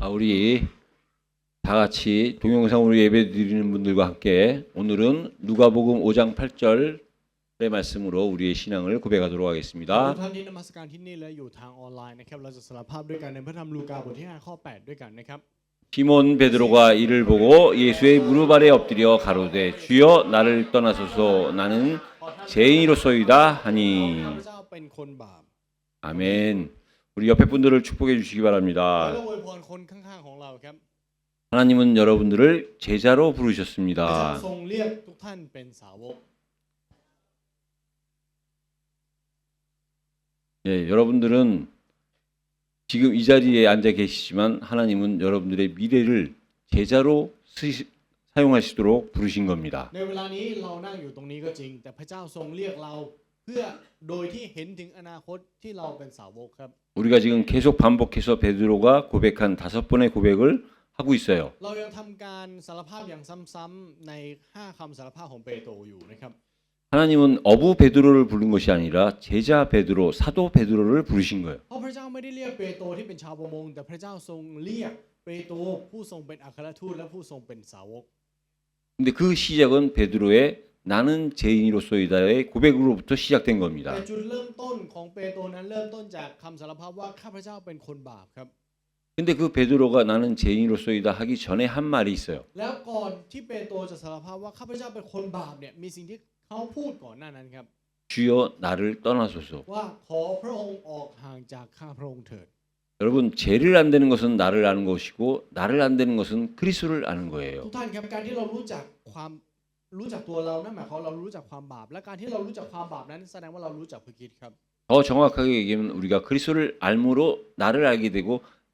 우리 다 같이 동영상으로 예배드리는 분들과 함께 오늘은 누가복음 5장 8절의 말씀으로 우리의 신앙을 고백하도록 ทุก 하겠습니다. ท่านที่นมัสการที่นี่และอยู่ทางออนไลน์นะครับเราจะสารภาพด้วยกันในพระธรรมลูกาบทที่5ข้อ8ด้วยกันนะครับ 시몬 베드로가 이를 보고 예수의 무릎 아래 엎드려 가로되 주여 나를 떠나소서 나는 죄인이로소이다 ข้า 하니 พเจ้าเป็นคนบาป 아멘. 우리 옆에 분들을 축복해 주시기 แล้ว 바랍니다. ก็อวยพรคนข้างๆของเราครับ 하나님은 여러분들을 제자로 พระเจ้า 부르셨습니다. ทรงเรียกทุกท่านเป็นสาวก 예, 여러분들은 지금 이 자리에 앉아 계시지만 하나님은 여러분들의 미래를 제자로 사용하시도록 부르신 겁니다. ในเวลานี้เรานั่งอยู่ตรงนี้ก็จริงแต่พระเจ้าทรงเรียกเราเพื่อโดยที่เห็นถึงอนาคตที่เราเป็นสาวกครับ 우리가 지금 계속 반복해서 베드로가 고백한 5번의 고백을 하고 있어요. เรายังทำการสารภาพอย่างซ้ำๆใน5คำสารภาพของเปโตรอยู่นะครับ 하나님은 어부 베드로를 부른 것이 아니라 제자 베드로, 사도 베드로를 부르신 거예요. เพราะพระเจ้าไม่ได้เรียกเปโตรที่เป็นชาวประมงแต่พระเจ้าทรงเรียกเปโตรผู้ทรงเป็นอัครทูตและผู้ทรงเป็นสาวก 근데 그 시작은 베드로의 나는 죄인이로소이다의 고백으로부터 시작된 겁니다. แต่จุดเริ่มต้นของเปโตรนั้นเริ่มต้นจากคำสารภาพว่าข้าพเจ้าเป็นคนบาปครับ 근데 그 베드로가 나는 죄인으로소이다 하기 전에 한 말이 있어요. แล้วก่อนที่เปโตรจะสารภาพว่าข้าพเจ้าเป็นคนบาปเนี่ยมีสิ่งที่เขาพูดก่อนหน้านั้นครับ 주여 나를 떠나소서. ว่าขอพระองค์ออกห่างจากข้าพระองค์เถิด 여러분 죄를 안 되는 것은 나를 아는 것이고 나를 안 되는 것은 그리스도를 아는 ทุ 거예요. กท่านครับการที่เรารู้จักตัวเรานั่นหมายความเรารู้จักความบาปและการที่เรารู้จักความบาปนั้นแสดงว่าเรารู้จักพระคริสต์ครับ 더 정확하게 얘기하면 우리가 그리스도를 알므로 나를 알게 되고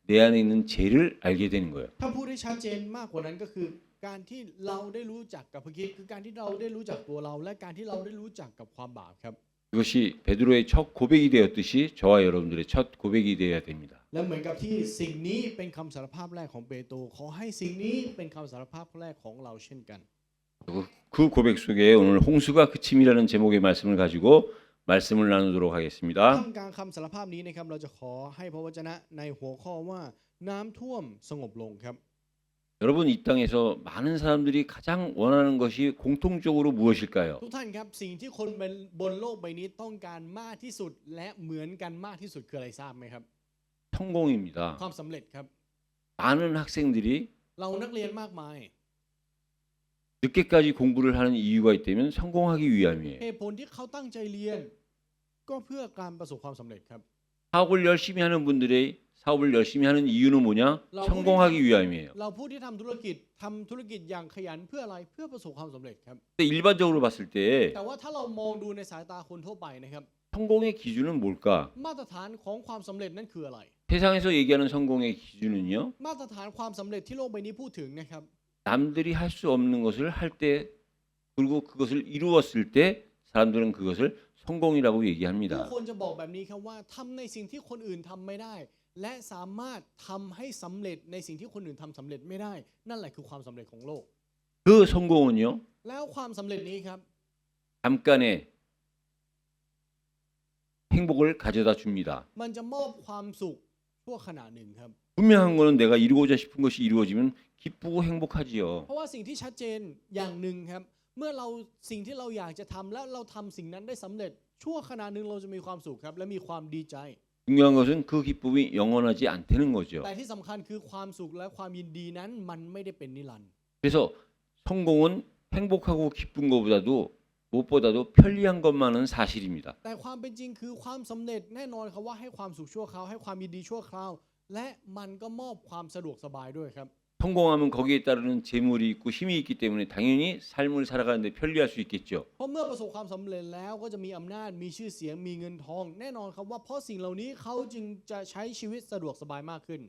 내 안에 있는 죄를 알게 되는 거예요. ถ้าพูดได้ชัดเจนมากกว่านั้นก็คือการที่เราได้รู้จักกับพระคริสต์คือการที่เราได้รู้จักตัวเราและการที่เราได้รู้จักกับความบาปครับ 이것이 베드로의 첫 고백이 되었듯이 저와 여러분들의 첫 고백이 되어야 됩니다. และเหมือนกับที่สิ่งนี้เป็นคำสารภาพแรกของเปโตรขอให้สิ่งนี้เป็นคำสารภาพแรกของเราเช่นกัน 그 고백 속에 오늘 홍수가 그침이라는 제목의 말씀을 가지고 말씀을 나누도록 ท่า 하겠습니다. มกลางคำสารภาพนี้นะครับเราจะขอให้พระวจนะในหัวข้อว่าน้ำท่วมสงบลงครับ 여러분 이 땅에서 많은 사람들이 가장 원하는 것이 공통적으로 무엇일까요? ทุกท่านครับสิ่งที่คนบนโลกใบนี้ต้องการมากที่สุดและเหมือนกันมากที่สุดคืออะไรทราบไหมครับ 성공입니다. ความสำเร็จครับ 많은 학생들이 เรานักเรียนมากมาย 늦게까지 공부를 하는 이유가 있다면 성공하기 위함이에요. เหตุผลที่เขาตั้งใจเรียน ก็เพื่อการประสบความสำเร็จครับ 사업을 열심히 하는 분들의 사업을 열심히 하는 이유는 뭐냐? 성공하기 위함이에요. เราผู้ที่ทำธุรกิจอย่างขยันเพื่ออะไรเพื่อประสบความสำเร็จครับ 근데 일반적으로 봤을 때 แต่ว่าถ้าเรามองดูในสายตาคนทั่วไปนะครับ 성공의 기준은 뭘까? มาตรฐานของความสำเร็จนั่นคืออะไร 세상에서 얘기하는 성공의 기준은요. มาตรฐานความสำเร็จที่โลกใบนี้พูดถึงนะครับ 남들이 할 수 없는 것을 할 때 그리고 그것을 이루었을 때 사람들은 그것을 성공이라고 ผู้ 얘기합니다. คนจะบอกแบบนี้ครับว่าทำในสิ่งที่คนอื่นทำไม่ได้ และสามารถทำให้สำเร็จในสิ่งที่คนอื่นทำสำเร็จไม่ได้ นั่นแหละคือความสำเร็จของโลก 그 성공은요. แล้วความสำเร็จนี้ครับ 잠깐의 행복을 가져다 줍니다. มันจะมอบความสุขชั่วขณะหนึ่งครับ 분명한 거는 내가 이루고자 싶은 것이 이루어지면 기쁘고 행복하지요. เพราะว่าสิ่งที่ชัดเจนอย่างหนึ่งครับ เมื่อเราสิ่งที่เราอยากจะทำแล้วเราทำสิ่งนั้นได้สำเร็จชั่วขณะหนึ่งเราจะมีความสุขครับและมีความดีใจ 중요한 것은 그 기쁨이 영원하지 않다는 거죠. แต่ที่สำคัญคือความสุขและความยินดีนั้นมันไม่ได้เป็นนิรันดร์ 그래서 성공은 행복하고 기쁜 것보다도 무엇보다도 편리한 것만은 사실입니다. แต่ความเป็นจริงคือความสำเร็จแน่นอนครับว่าให้ความสุขชั่วคราวให้ความยินดีชั่วคราว และมันก็มอบความสะดวกสบายด้วยครับ 성공하면 거기에 따르는 재물이 있고 힘이 있기 때문에 당연히 삶을 살아가는데 편리할 수 있겠죠. เพราะเมื่อประสบความสำเร็จแล้วก็จะมีอำนาจมีชื่อเสียงมีเงินทอง แน่นอนครับว่าเพราะสิ่งเหล่านี้เขาจึงจะใช้ชีวิตสะดวกสบายมากขึ้น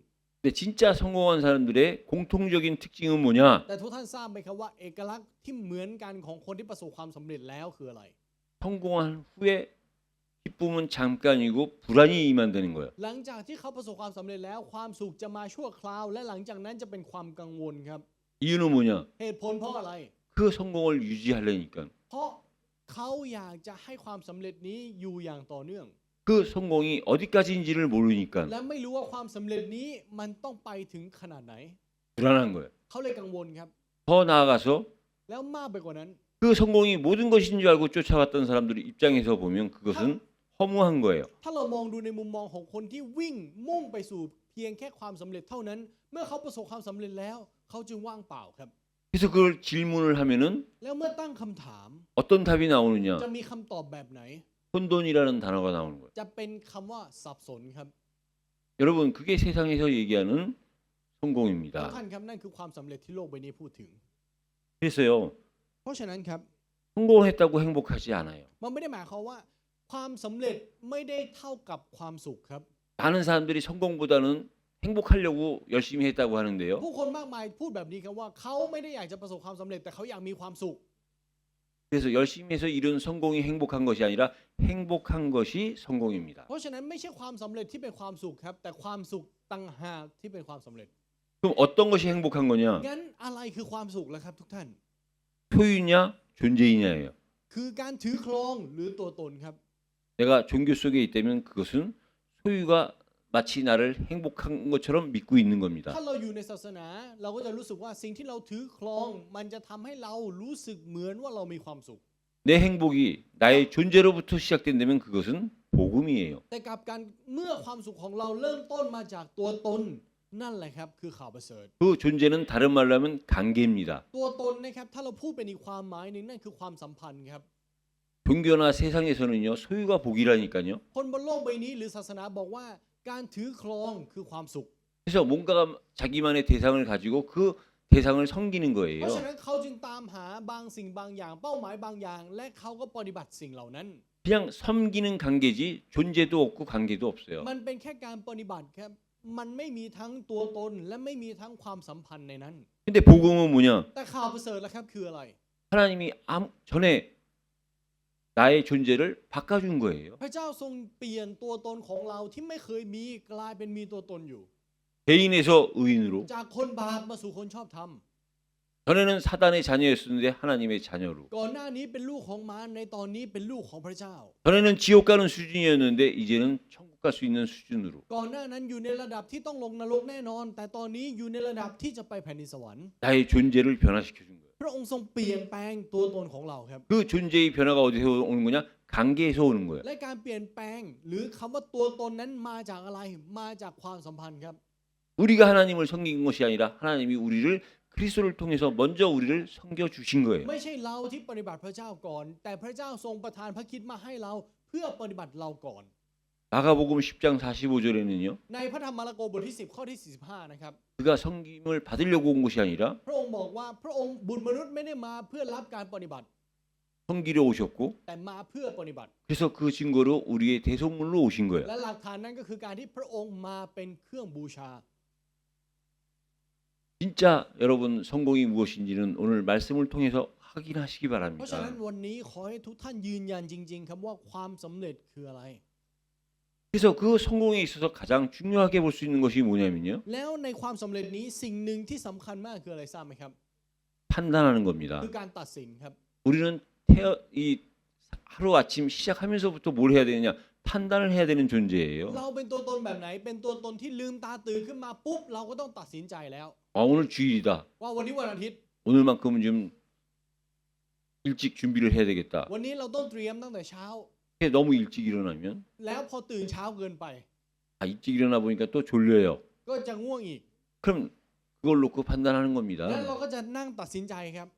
근데 진짜 성공한 사람들의 공통적인 특징은 뭐냐? แต่ทุกท่านทราบไหมครับว่าเอกลักษณ์ที่เหมือนกันของคนที่ประสบความสำเร็จแล้วคืออะไร 성공한 후에 기쁨은 잠깐이고 불안이 임한다는 거예요. หลังจากที่เขาประสบความสำเร็จแล้วความสุขจะมาชั่วคราว และหลังจากนั้นจะเป็นความกังวลครับ 이유는 뭐냐? เหตุผลเพราะอะไร 그 성공을 유지하려니까. เพราะเขาอยากจะให้ความสำเร็จนี้อยู่อย่างต่อเนื่อง 그 성공이 어디까지인지를 모르니까 และไม่รู้ว่าความสำเร็จนี้มันต้องไปถึงขนาดไหน 불안한 거예요. เขาเลยกังวลครับ 더 나아가서 แล้วมากไปกว่านั้น 그 성공이 모든 것인 줄 알고 쫓아갔던 사람들 입장에서 보면 그것은 허무한 거예요. ถ้าเรามองดูในมุมมองของคนที่วิ่งมุ่งไปสู่เพียงแค่ความสำเร็จเท่านั้น เมื่อเขาประสบความสำเร็จแล้ว เขาจึงว่างเปล่าครับ 그래서 그걸 질문을 하면은 แล้วเมื่อตั้งคำถาม 어떤 답이 나오느냐? จะมีคำตอบแบบไหน 혼돈이라는 단어가 나오는 거예요. จะเป็นคำว่าสับสนครับ 여러분, 그게 세상에서 얘기하는 ทุก 성공입니다. ท่านครับนั่นคือความสำเร็จที่โลกใบนี้พูดถึง 그래서요, เพราะฉะนั้นครับ 성공했다고 행복하지 않아요. มันไม่ได้หมายความว่า ความสำเร็จไม่ได้เท่ากับความสุขครับ 많은 사람들이 성공보다는 행복하려고 열심히 했다고 하는데요. ผู้คนมากมายพูดแบบนี้ครับว่าเขาไม่ได้อยากจะประสบความสำเร็จแต่เขาอยากมีความสุข 그래서 열심히 해서 이룬 성공이 행복한 것이 아니라 행복한 것이 성공입니다. เพราะฉะนั้นไม่ใช่ความสำเร็จที่เป็นความสุขครับแต่ความสุขต่างหากที่เป็นความสำเร็จ 그럼 어떤 것이 행복한 거냐? งั้นอะไรคือความสุขล่ะครับทุกท่าน 소유냐, 존재이냐예요. คือการถือครองหรือตัวตนครับ 내가 종교 속에 있다면 그것은 소유가 마치 나를 행복한 것처럼 믿고 있는 겁니다. ถ้าเราอยู่ในศาสนาเราก็จะรู้สึกว่าสิ่งที่เราถือครองมันจะทำให้เรารู้สึกเหมือนว่าเรามีความสุข 내 행복이 나의 존재로부터 시작된다면 그것은 복음이에요. แต่กลับกันเมื่อความสุขของเราเริ่มต้นมาจากตัวตนนั่นแหละครับคือข่าวประเสริฐ 그 존재는 다른 말로 하면 관계입니다. ตัวตนนะครับถ้าเราพูดเป็นอีกความหมายหนึ่งนั่นคือความสัมพันธ์ครับ 종교나 세상에서는요 소유가 복이라니까요. คนบนโลกใบนี้หรือศาสนาบอกว่าการถือครองคือความสุข 그래서 뭔가가 자기만의 대상을 가지고 그 대상을 섬기는 เพ 거예요. ราะฉะนั้นเขาจึงตามหาบางสิ่งบางอย่างเป้าหมายบางอย่าง และเขาก็ปฏิบัติสิ่งเหล่านั้น 그냥 섬기는 관계지 존재도 없고 관계도 없어요. มันเป็นแค่การปฏิบัติครับมันไม่มีทั้งตัวตนและไม่มีทั้งความสัมพันธ์ในนั้น 근데 복음은 뭐냐? แต่ข่าวประเสริฐล่ะครับคืออะไร 하나님이 전에 나의 존재를 바꿔준 거예요. พระเจ้าทรงเปลี่ยนตัวตนของเราที่ไม่เคยมีกลายเป็นมีตัวตนอยู่ 죄인에서 의인으로. จากคนบาปมาสู่คนชอบธรรม 전에는 사단의 자녀였었는데 하나님의 자녀로. ก่อนหน้านี้เป็นลูกของมารในตอนนี้เป็นลูกของพระเจ้า 전에는 지옥 가는 수준이었는데 이제는 천국 갈 수 있는 수준으로. ก่อนหน้านั้นอยู่ในระดับที่ต้องลงนรกแน่นอน แต่ตอนนี้อยู่ในระดับที่จะไปแผ่นดินสวรรค์ 나의 존재를 변화시켜 준 거예요. พระองค์ทรงเปลี่ยนแปลงตัวตนของเราครับ 그 존재의 변화가 어디서 오는 거냐? 관계에서 오는 거예요. และการเปลี่ยนแปลงหรือคำว่าตัวตนนั้นมาจากอะไรมาจากความสัมพันธ์ครับ 우리가 하나님을 섬긴 것이 아니라 하나님이 우리를 그리스도를 통해서 먼저 우리를 섬겨 주신 거예요. ไม่ใช่เราที่ปฏิบัติพระเจ้าก่อน แต่พระเจ้าทรงประทานพระคิดมาให้เราเพื่อปฏิบัติเราก่อน 마가복음 10장 45절에는요. ในพระธรรมมาระโกบทที่10ข้อที่45นะครับ 그가 섬김을 받으려고 온 것이 아니라 พระองค์บอกว่าพระองค์บุตรมนุษย์ไม่ได้มาเพื่อรับการปฏิบัติ 섬기려 오셨고 แต่มาเพื่อปฏิบัติ 그래서 그 증거로 우리의 대속물로 오신 거예요. และหลักฐานนั้นก็คือการที่พระองค์มาเป็นเครื่องบูชา 진짜 여러분 성공이 무엇인지는 오늘 말씀을 통해서 확인하시기 เพราะฉะนั้น 바랍니다. วันนี้ขอให้ทุกท่านยืนยันจริงๆครับว่าความสำเร็จคืออะไร 그래서 그 성공에 있어서 가장 중요하게 볼 수 있는 것이 뭐냐면요. แล้วในความสำเร็จนี้สิ่งหนึ่งที่สำคัญมากคืออะไรทราบไหมครับ 판단하는 겁니다. คือการตัดสินครับ 우리는 이 하루 아침 시작하면서부터 뭘 해야 되느냐? 판단을 해야 되는 존재예요. เราเป็นตัวตนแบบไหนเป็นตัวตนที่ลืมตาตื่นขึ้นมาปุ๊บเราก็ต้องตัดสินใจแล้ว 오늘 주일이다. ว่าวันนี้วันอาทิตย์ 오늘만큼은 좀 일찍 준비를 해야 되겠다. วันนี้เราต้องเตรียมตั้งแต่เช้า 너무 일찍 일어나면 แล้วพอตื่นเช้าเกินไป 일찍 일어나 보니까 또 졸려요. ก็จะง่วงอีก 그럼 그걸 놓고 판단하는 겁니다. แล้วเราก็จะนั่งตัดสินใจครับ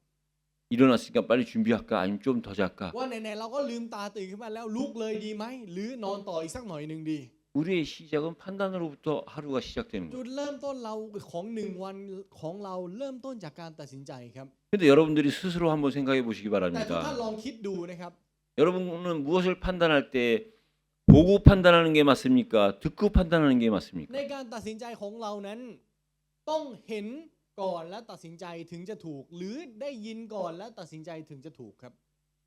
일어났으니까 빨리 준비할까 아니면 좀 더 잘까? ว่าไหนๆเราก็ลืมตาตื่นขึ้นมาแล้วลุกเลยดีไหมหรือนอนต่ออีกสักหน่อยหนึ่งดี 우리의 시작은 판단으로부터 하루가 시작되는 จุ 거예요. ดเริ่มต้นเราของหนึ่งวันของเราเริ่มต้นจากการตัดสินใจครับ 근데 여러분들이 스스로 한번 생각해 보시기 แต่ทุกท่าน 바랍니다. ลองคิดดูนะครับ 여러분은 무엇을 판단할 때 보고 판단하는 게 맞습니까? 듣고 판단하는 게 ใน 맞습니까? การตัดสินใจของเรานั้น ต้องเห็นก่อนและตัดสินใจถึงจะถูก หรือได้ยินก่อนและตัดสินใจถึงจะถูกครับ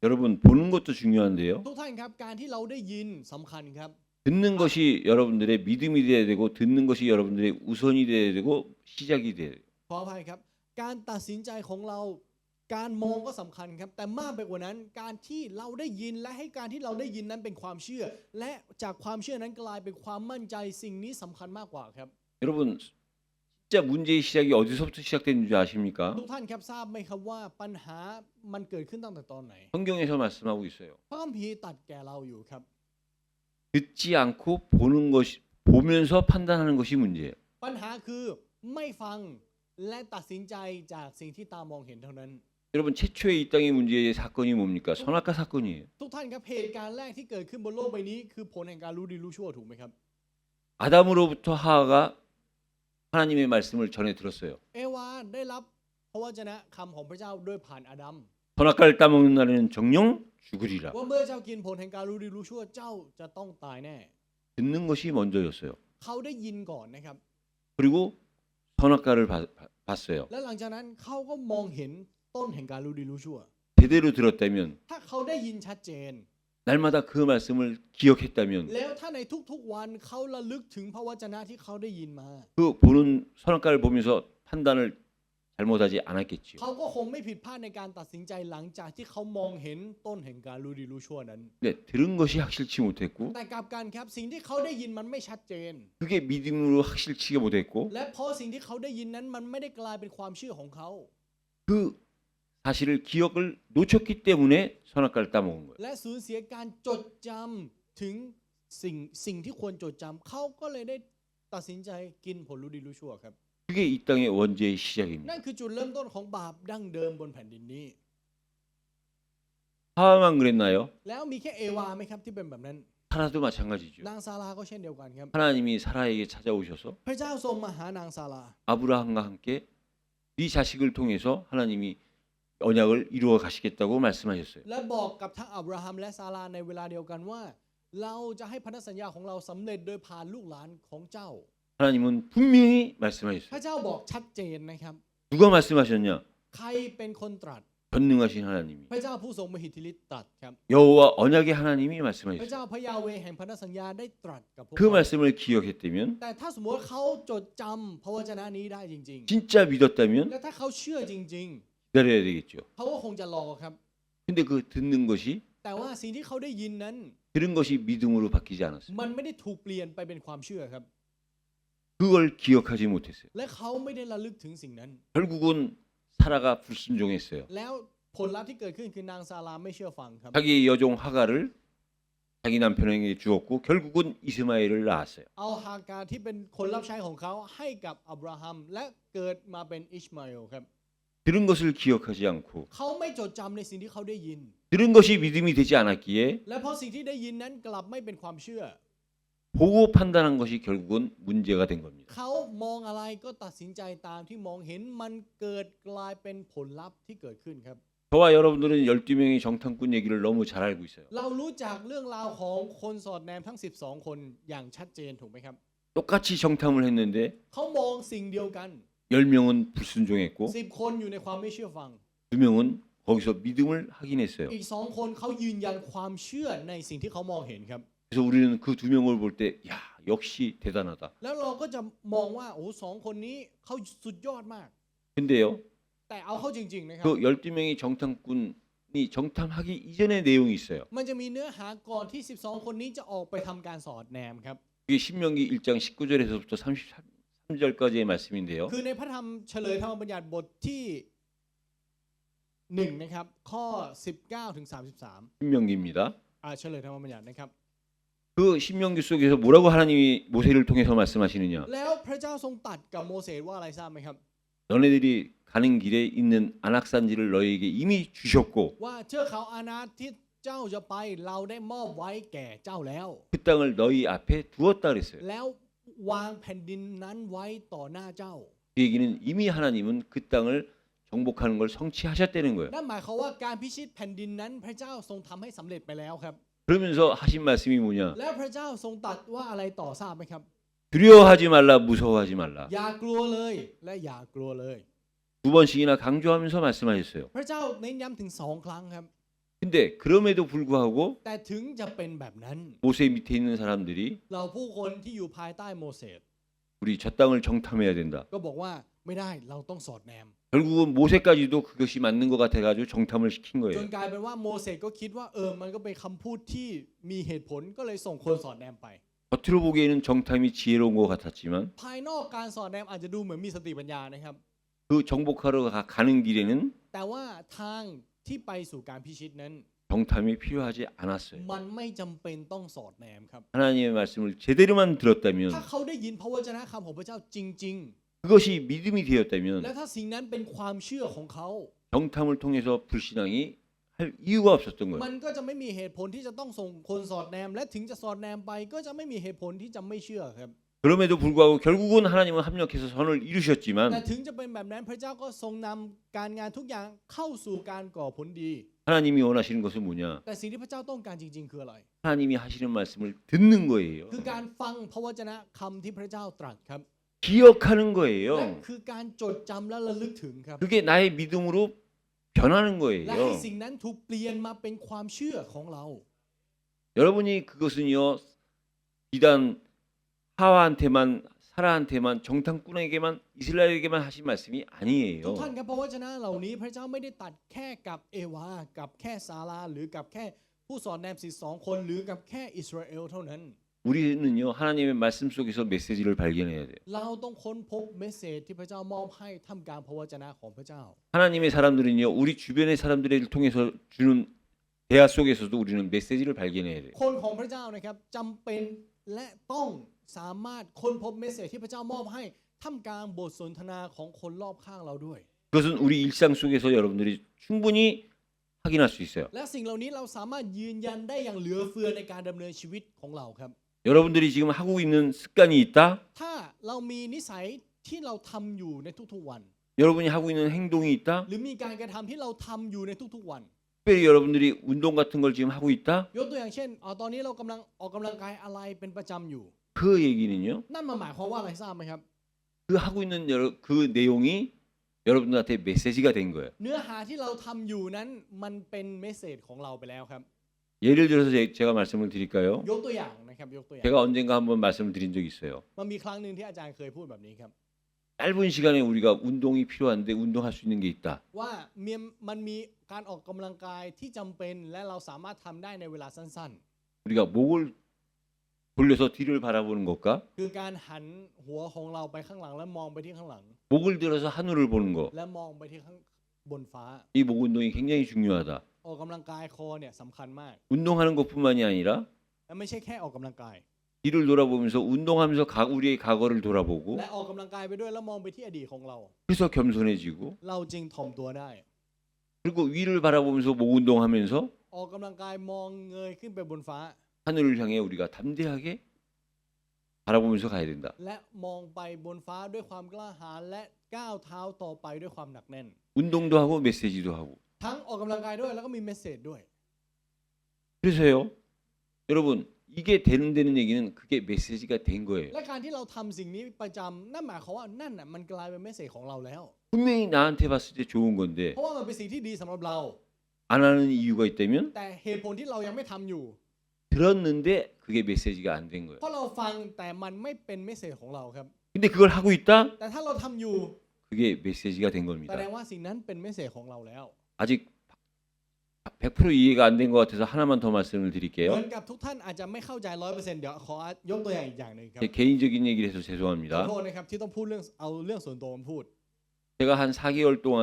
여러분 보는 것도 중요한데요. ทุกท่านครับการที่เราได้ยินสำคัญครับ 듣는 것이 여러분들의 믿음이 돼야 되고 듣는 것이 여러분들의 우선이 돼야 되고 시작이 돼야 돼요. ขออภัยครับ การตัดสินใจของเรา การมองก็สำคัญครับแต่มากไปกว่านั้นการที่เราได้ยินและให้การที่เราได้ยินนั้นเป็นความเชื่อ และจากความเชื่อนั้นกลายเป็นความมั่นใจสิ่งนี้สำคัญมากกว่าครับ 여러분 진짜 문제의 시작이 어디서부터 시작되는 줄 아십니까? ทุกท่านครับทราบไหมครับว่าปัญหามันเกิดขึ้นตั้งแต่ตอนไหน 성경에서 말씀하고 있어요. พระคัมภีร์ตรัดแก่เราอยู่ครับ 듣지 않고 보는 것이 보면서 판단하는 것이 문제예요. ปัญหาคือไม่ฟังและตัดสินใจจากสิ่งที่ตามองเห็นเท่านั้น 여러분 최초의 이 땅의 문제의 사건이 뭡니까? 선악과 사건이에요. ทุกท่านครับเหตุการณ์แรกที่เกิดขึ้นบนโลกใบนี้คือผลแห่งการรู้ดีรู้ชั่วถูกไหมครับ 아담으로부터 하하가 하나님의 말씀을 전해 들었어요. เอวาได้รับพระวจนะคำของพระเจ้าโดยผ่านอาดัม 선악과를 따먹는 날에는 정령 죽으리라. ว่าเมื่อเจ้ากินผลแห่งการรู้ดีรู้ชั่วเจ้าจะต้องตายแน่ 듣는 것이 먼저였어요. เขาได้ยินก่อนนะครับ 그리고 선악과를 봤어요. และหลังจากนั้นเขาก็มองเห็นต้นแห่งการรู้ดีรู้ชั่ว 제대로 들었다면 ถ้าเขาได้ยินชัดเจน 날마다 그 말씀을 기억했다면 แล้วถ้าในทุกๆวันเขาระลึกถึงพระวจนะที่เขาได้ยินมา 그 보는 선악과를 보면서 판단을 잘못하지 않았겠지요. เขาก็คงไม่ผิดพลาดในการตัดสินใจหลังจากที่เขามองเห็นต้นแห่งการรู้ดีรู้ชั่วนั้น 네, 들은 것이 확실치 못했고 แต่กลับกันครับสิ่งที่เขาได้ยินมันไม่ชัดเจน 그게 믿음으로 확실치게 못했고 และเพราะสิ่งที่เขาได้ยินนั้นมันไม่ได้กลายเป็นความเชื่อของเขา 그 사실을 기억을 놓쳤기 때문에 선악과를 따먹은 거예요. และสูญเสียการจดจำถึงสิ่งที่ควรจดจำเขาก็เลยได้ตัดสินใจกินผลรู้ดีรู้ชั่วครับ 그게 이 땅의 원죄의 시작입니다. นั่นคือจุดเริ่มต้นของบาปดั้งเดิมบนแผ่นดินนี้ 하와만 그랬나요? แล้วมีแค่เอวาไหมครับที่เป็นแบบนั้น 사라도 마찬가지죠. นางซาราก็เช่นเดียวกันครับ 하나님이 사라에게 찾아오셔서 พระเจ้าทรงมาหานางซารา 아브라함과 함께 네 자식을 통해서 하나님이 언약을 이루어 가시겠다고 말씀하셨어요. และบอกกับทั้งอับราฮัมและซาราในเวลาเดียวกันว่า เราจะให้พันธสัญญาของเราสำเร็จโดยผ่านลูกหลานของเจ้า 하나님은 분명히 พระ 말씀하셨어요. เจ้าบอกชัดเจนนะครับ 누가 말씀하셨냐? ใครเป็นคนตรัส 전능하신 하나님이 พระเจ้าผู้ทรงมหิทธิฤทธิ์ตรัสครับ 여호와 언약의 하나님이 พระ 말씀하셨어요. เจ้าพระยาเวห์แห่งพันธสัญญาได้ตรัสกับพวก 그 เขา 말씀을 기억했다면 แต่ถ้าสมมติว่าเขาจดจำพระวจนะนี้ได้จริง 진짜 믿었다면 ๆ และถ้าเขาเชื่อจริง 기다려야 되겠죠. ๆ เขาก็คงจะรอครับ 근데 그 듣는 것이 แต่ว่าสิ่งที่เขาได้ยินนั้น 들은 것이 믿음으로 바뀌지 않았어요. มันไม่ได้ถูกเปลี่ยนไปเป็นความเชื่อครับ 그걸 기억하지 못했어요. และเขาไม่ได้ระลึกถึงสิ่งนั้น 결국은 사라가 불순종했어요. แล้วผลลัพธ์ที่เกิดขึ้นคือนางซาราไม่เชื่อฟังครับ 자기 여종 하가를 자기 남편에게 주었고 결국은 이스마엘을 낳았어요. เอาฮากาที่เป็นคนรับใช้ของเขาให้กับอับราฮัมและเกิดมาเป็นอิชมาเอลครับ 들은 것을 기억하지 않고 เขาไม่จดจำในสิ่งที่เขาได้ยิน 들은 것이 믿음이 되지 않았기에 และเพราะสิ่งที่ได้ยินนั้นกลับไม่เป็นความเชื่อ 보고 판단한 것이 결국은 문제가 된 겁니다. เขามองอะไรก็ตัดสินใจตามที่มองเห็นมันเกิดกลายเป็นผลลัพธ์ที่เกิดขึ้นครับ 저와 여러분들은 12명의 정탐꾼 얘기를 너무 잘 알고 있어요. เรารู้จักเรื่องราวของคนสอดแนมทั้ง 12 คนอย่างชัดเจนถูกไหมครับ 똑같이 정탐을 했는데 เขามองสิ่งเดียวกัน 10명은 불순종했고 10 คนอยู่ในความไม่เชื่อฟัง 2명은 거기서 믿음을 확인했어요. อีก 2 คนเขายืนยันความเชื่อในสิ่งที่เขามองเห็นครับ 그래서 우리는 그 2명을 볼 때 야, 역시 대단하다. แล้วเราก็จะมองว่าโอ้สองคนนี้เขาสุดยอดมาก 근데요. แต่เอาเข้าจริงๆนะครับ 그 12명의 정탐꾼이 정탐하기 이전의 내용이 있어요. มันจะมีเนื้อหาก่อนที่ 12 คนนี้จะออกไปทำการสอดแนมครับ 이게 신명기 1장 19절에서부터 33절까지의 말씀인데요. คือในพระธรรมเฉลยธรรมบัญญัติบทที่1นะครับข้อ19ถึง33 신명기입니다. เฉลยธรรมบัญญัตินะครับ 그 신명기 속에서 뭐라고 하나님이 모세를 통해서 말씀하시느냐? แล้วพระเจ้าทรงตรัสกับโมเสสว่าอะไรทราบไหมครับ 너네들이 가는 길에 있는 안악산지를 너희에게 이미 주셨고 ว่าเทือกเขาอานาที่เจ้าจะไปเราได้มอบไว้แก่เจ้าแล้ว 그 땅을 너희 앞에 두었다 그랬어요. แล้ววางแผ่นดินนั้นไว้ต่อหน้าเจ้า 그 얘기는 이미 하나님은 그 땅을 정복하는 걸 성취하셨다는 거예요. นั่นหมายความว่าการพิชิตแผ่นดินนั้นพระเจ้าทรงทำให้สำเร็จไปแล้วครับ 그러면서 하신 말씀이 뭐냐? แล้วพระเจ้าทรงตรัสว่าอะไรต่อทราบไหมครับ 두려워하지 말라, 무서워하지 말라. อย่ากลัวเลยและอย่ากลัวเลย 두 번씩이나 강조하면서 말씀하셨어요. พระเจ้าเน้นย้ำถึง2 ครั้งครับ 근데 그럼에도 불구하고 แต่ถึงจะเป็นแบบนั้น 모세 밑에 있는 사람들이 เราผู้คนที่อยู่ภายใต้โมเสส 우리 저 땅을 정탐해야 된다. ก็บอกว่าไม่ได้เราต้องสอดแนม 결국은 모세까지도 그것이 맞는 것 같아가지고 정탐을 시킨 จ 거예요. นกลายเป็นว่าโมเสสก็คิดว่ามันก็เป็นคำพูดที่มีเหตุผลก็เลยส่งคนสอดแนมไป 겉으로 보기에는 정탐이 지혜로운 것 같았지만 ภายนอกการสอดแนมอาจจะดูเหมือนมีสติปัญญานะครับ 그 정복하러 가는 길에는 แต่ว่าทางที่ไปสู่การพิชิตนั้น 정탐이 필요하지 않았어요. มันไม่จำเป็นต้องสอดแนมครับ 하나님의 말씀을 제대로만 들었다면 ถ้าเขาได้ยินพระวจนะคำของพระเจ้าจริง 그것이 믿음이 ๆ และ 되었다면 ถ้าสิ่งนั้นเป็นความเชื่อของเขา 정탐을 통해서 불신앙이 할 이유가 없었던 มั 거예요. นก็จะไม่มีเหตุผลที่จะต้องส่งคนสอดแนม และถึงจะสอดแนมไปก็จะไม่มีเหตุผลที่จะไม่เชื่อครับ 그럼에도 불구하고 결국은 하나님은 합력해서 선을 แต่ 이루셨지만 ถึงจะเป็นแบบนั้นพระเจ้าก็ทรงนำการงานทุกอย่างเข้าสู่การก่อผลดี 하나님이 원하시는 것은 뭐냐? แต่สิ่งที่พระเจ้าต้องการจริง ๆ คืออะไร 하나님이 하시는 말씀을 듣는 거예요. คือการฟังพระวจนะคำที่พระเจ้าตรัสครับ 기억하는 และ 거예요. คือการจดจำและระลึกถึงครับ 그게 나의 믿음으로 변하는 และให้ 거예요. สิ่งนั้นถูกเปลี่ยนมาเป็นความเชื่อของเรา 여러분이 그것은요 비단 하와한테만 사라한테만 정탐꾼에게만 이스라엘에게만 하신 말씀이 ทุก 아니에요. ท่านครับพระวจนะเหล่านี้พระเจ้าไม่ได้ตัดแค่กับเอวากับแค่ซาราหรือกับแค่ผู้สอนแนม12 คนหรือกับแค่อิสราเอลเท่านั้น 우리는요 하나님의 말씀 속에서 메시지를 발견해야 돼요. เราต้องค้นพบเมสเสจที่พระเจ้ามอบให้ท่ามกลางพระวจนะของพระเจ้า 하나님의 사람들은요 우리 주변의 사람들을 통해서 주는 대화 속에서도 우리는 메시지를 발견해야 돼요. คนของพระเจ้านะครับจำเป็นและต้องสามารถค้นพบเมสเสจที่พระเจ้ามอบให้ท่ามกลางบทสนทนาของคนรอบข้างเราด้วย 그것은 우리 일상 속에서 여러분들이 충분히 확인할 수 있어요. และสิ่งเหล่านี้เราสามารถยืนยันได้อย่างเหลือเฟือในการดำเนินชีวิตของเราครับ 여러분들이 지금 하고 있는 습관이 있다? ถ้าเรามีนิสัยที่เราทำอยู่ในทุกๆวัน 여러분이 하고 있는 행동이 있다? หรือมีการกระทำที่เราทำอยู่ในทุกๆวัน 특별히 여러분들이 운동 같은 걸 지금 하고 있다? ยกตัวอย่างเช่นตอนนี้เรากำลังออกกำลังกายอะไรเป็นประจำอยู่ 그 얘기는요 นั่นหมายความว่าอะไรทราบไหมครับ 그 하고 있는 그 내용이 여러분들한테 메시지가 된 거예요. เนื้อหาที่เราทำอยู่นั้นมันเป็นเมสเสจของเราไปแล้วครับ 예를 들어서 제가 말씀을 드릴까요? ยกตัวอย่างนะครับยกตัวอย่าง 제가 언젠가 한번 말씀을 드린 적이 있어요. มันมีครั้งหนึ่งที่อาจารย์เคยพูดแบบนี้ครับ 짧은 시간에 우리가 운동이 필요한데 운동할 수 있는 게 있다. ว่ามันมีการออกกำลังกายที่จำเป็นและเราสามารถทำได้ในเวลาสั้น 우리가 목을 돌려서 뒤를 바라보는 것과 ๆ คือการหันหัวของเราไปข้างหลังและมองไปที่ข้างหลัง 목을 들어서 하늘을 보는 거. และมองไปที่ข้างบนฟ้า 이 목 운동이 굉장히 중요하다. ออกกำลังกายคอเนี่ยสำคัญมาก 운동하는 것뿐만이 아니라 และไม่ใช่แค่ออกกำลังกาย 뒤를 돌아보면서 운동하면서 우리의 과거를 돌아보고 และออกกำลังกายไปด้วยแล้วมองไปที่อดีตของเรา 그래서 겸손해지고 เราจึงถ่อมตัวได้ 그리고 위를 바라보면서 목 운동하면서 ออกกำลังกายมองเงยขึ้นไปบนฟ้า 하늘을 향해 우리가 담대하게 바라보면서 가야 된다. และมองไปบนฟ้าด้วยความกล้าหาญและก้าวเท้าต่อไปด้วยความหนักแน่น 운동도 하고 메시지도 하고. ทั้งออกกำลังกายด้วยแล้วก็มีเมสเสจด้วย 그래서요, 여러분 이게 되는 얘기는 그게 메시지가 된 거예요. และการที่เราทำสิ่งนี้ประจำนั่นหมายความว่านั่นน่ะมันกลายเป็นเมสเสจของเราแล้ว 분명히 나한테 봤을 때 좋은 건데 เพราะว่ามันเป็นสิ่งที่ดีสำหรับเรา 안 하는 이유가 있다면 แต่เหตุผลที่เรายังไม่ทำอยู่ 들었는데 그게 메시지가 안 된 거예요. เพราะเราฟังแต่มันไม่เป็นเมสเสจของเราครับ 근데 그걸 하고 있다? แต่ถ้าเราทำอยู่ 그게 메시지가 된 แส 겁니다. ดงว่าสิ่งนั้นเป็นเมสเสจของเราแล้ว 아직 100% 이해가 안 된 것 같아서 하나만 더 말씀을 เหมื 드릴게요. อนกับทุกท่านอาจจะไม่เข้าใจ 100% เดี๋ยวขอยกตัวอย่างอีกอย่างหนึ่งครับ 제 개인적인 얘기를 해서 ขอ 죄송합니다. โทษนะครับที่ต้องพูดเรื่องเอาเรื่องส่วนตัวมาพูด 제가 한 4개월 동안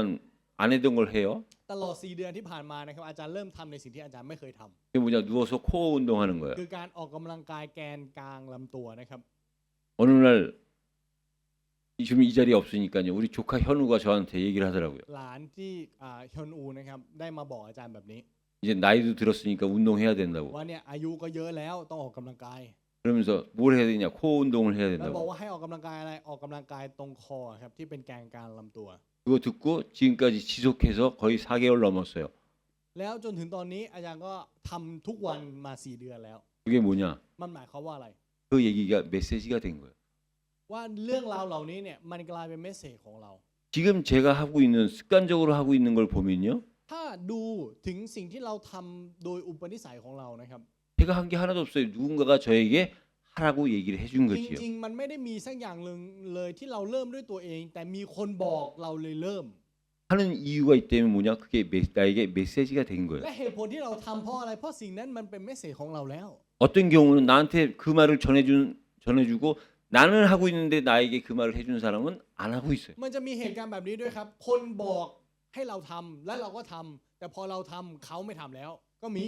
안 했던 걸 해요. ตลอด4 เดือนที่ผ่านมานะครับอาจารย์เริ่มทำในสิ่งที่อาจารย์ไม่เคยทำ 그게 뭐냐 누워서 코어 운동하는 거예요. คือการออกกำลังกายแกนกลางลำตัวนะครับ 어느 날 지금 이 자리에 없으니까요. 우리 조카 현우가 저한테 얘기를 하더라고요. หลานที่ฮยอนอูนะครับได้มาบอกอาจารย์แบบนี้ 이제 나이도 들었으니까 운동해야 된다고. ว่าเนี่ยอายุก็เยอะแล้วต้องออกกำลังกาย 그러면서 뭘 해야 되냐? 코어 운동을 해야 แล้วบอก 된다고. ว่าให้ออกกำลังกายอะไรออกกำลังกายตรงคอครับที่เป็นแกนกลางลำตัว 그거 듣고 지금까지 지속해서 거의 4개월 넘었어요. แล้วจนถึงตอนนี้อาจารย์ก็ทำทุกวันมา4 เดือนแล้ว 그게 뭐냐? มันหมายความว่าอะไร 그 얘기가 메시지가 된 거예요. ว่าเรื่องราวเหล่านี้เนี่ยมันกลายเป็นเมสเสจของเรา 지금 제가 하고 있는 습관적으로 하고 있는 걸 보면요. ถ้าดูถึงสิ่งที่เราทำโดยอุปนิสัยของเรานะครับ 제가 한 게 하나도 없어요. 누군가가 저에게 하라고 얘기를 해준 จ 거지요. ริงๆมันไม่ได้มีสักอย่างหนึ่งเลยที่เราเริ่มด้วยตัวเอง แต่มีคนบอกเราเลยเริ่ม 하는 이유가 있다면 뭐냐? 그게 나에게 메시지가 된 거예요. และเหตุผลที่เราทำเพราะอะไรเพราะสิ่งนั้นมันเป็นเมสเสจของเราแล้ว 어떤 경우는 나한테 그 말을 전해주고 나는 하고 있는데 나에게 그 말을 해준 사람은 안 하고 있어요. มันจะมีเหตุการณ์แบบนี้ด้วยครับ คนบอกให้เราทำและเราก็ทำแต่พอเราทำเขาไม่ทำแล้วก็มี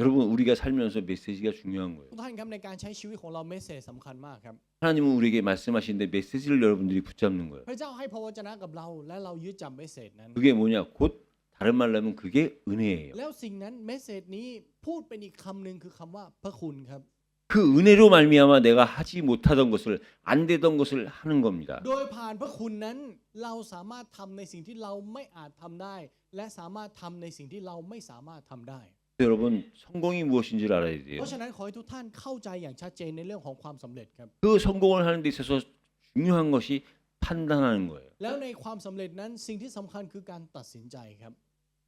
여러분 우리가 살면서 메시지가 중요한 거예요. ทุกท่านครับในการใช้ชีวิตของเราเมสเสจสำคัญมากครับ 하나님은 우리에게 말씀하시는데 메시지를 여러분들이 붙잡는 거예요. พระเจ้าให้พระวจนะกับเราและเรายึดจับเมสเสจนั้น 그게 뭐냐? 곧 다른 말로 하면 그게 은혜예요. แล้วสิ่งนั้นเมสเสจนี้พูดเป็นอีกคำหนึ่งคือคำว่าพระคุณครับ 그 은혜로 말미암아 내가 하지 못하던 것을 안 되던 것을 하는 겁니다. โดยผ่านพระคุณนั้นเราสามารถทำในสิ่งที่เราไม่อาจทำได้ และสามารถทำในสิ่งที่เราไม่สามารถทำได้ 여러분 성공이 무엇인지를 알아야 เพ 돼요. ราะฉะนั้นขอให้ทุกท่านเข้าใจอย่างชัดเจนในเรื่องของความสำเร็จครับ 그 성공을 하는 데 있어서 중요한 것이 판단하는 거예요. แล้วในความสำเร็จนั้นสิ่งที่สำคัญคือการตัดสินใจครับ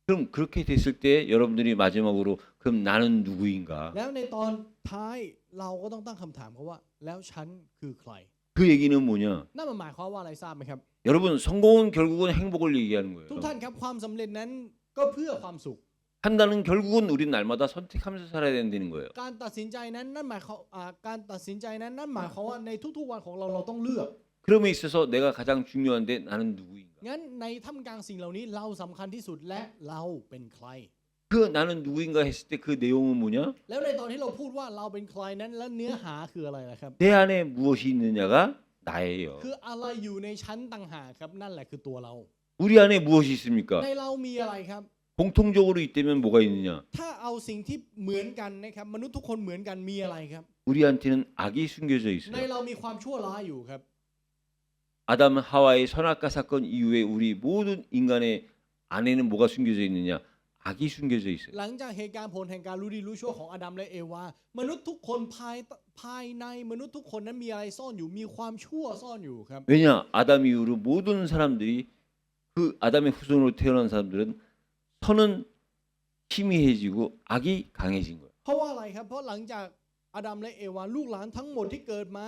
그럼 그렇게 됐을 때 여러분들이 마지막으로 그럼 나는 누구인가? แล้วในตอนท้ายเราก็ต้องตั้งคำถามเขาว่าแล้วฉันคือใคร 그 얘기는 뭐냐? นั่นมันหมายความว่าอะไรทราบไหมครับ 여러분 성공은 결국은 행복을 얘기하는 ทุก 거예요. ท่านครับความสำเร็จนั้นก็เพื่อความสุข 판단은 결국은 우린 날마다 선택하면서 살아야 된다는 거예요. การตัดสินใจนั้นนั่นหมายความการตัดสินใจนั้นนั่นหมายความว่าในทุกๆวันของเราต้องเลือก 그럼에 있어서 내가 가장 중요한데 나는 누구인가? งั้นในท่ามกลางสิ่งเหล่านี้เราสำคัญที่สุดและเราเป็นใคร 그 나는 누구인가 했을 때 그 내용은 뭐냐? แล้วในตอนที่เราพูดว่าเราเป็นใครนั้นแล้วเนื้อหาคืออะไรล่ะครับ 내 안에 무엇이 있느냐가 나예요. คืออะไรอยู่ในชั้นต่างหากครับนั่นแหละคือตัวเรา 우리 안에 무엇이 있습니까? ในเรามีอะไรครับ 공통적으로 있다면 뭐가 있느냐? ถ้าเอาสิ่งที่เหมือนกันนะครับมนุษย์ทุกคนเหมือนกันมีอะไรครับ 우리한테는 악이 숨겨져 ใน 있어요. เรามีความชั่วร้ายอยู่ครับ 아담 하와의 선악과 사건 이후에 우리 모든 인간의 안에는 뭐가 숨겨져 있느냐? 악이 숨겨져 있어요. หลังจากเหตุการณ์ผลแห่งการรู้ดีรู้ชั่วของอาดัมและเอวามนุษย์ทุกคนภายในมนุษย์ทุกคนนั้นมีอะไรซ่อนอยู่มีความชั่วซ่อนอยู่ครับ 왜냐? 아담 이후로 모든 사람들이 그 아담의 후손으로 태어난 사람들은 선은 희미해지고 악이 강해진 거예요. เพราะว่าอะไรครับเพราะหลังจากอาดัมและเอวาลูกหลานทั้งหมดที่เกิดมา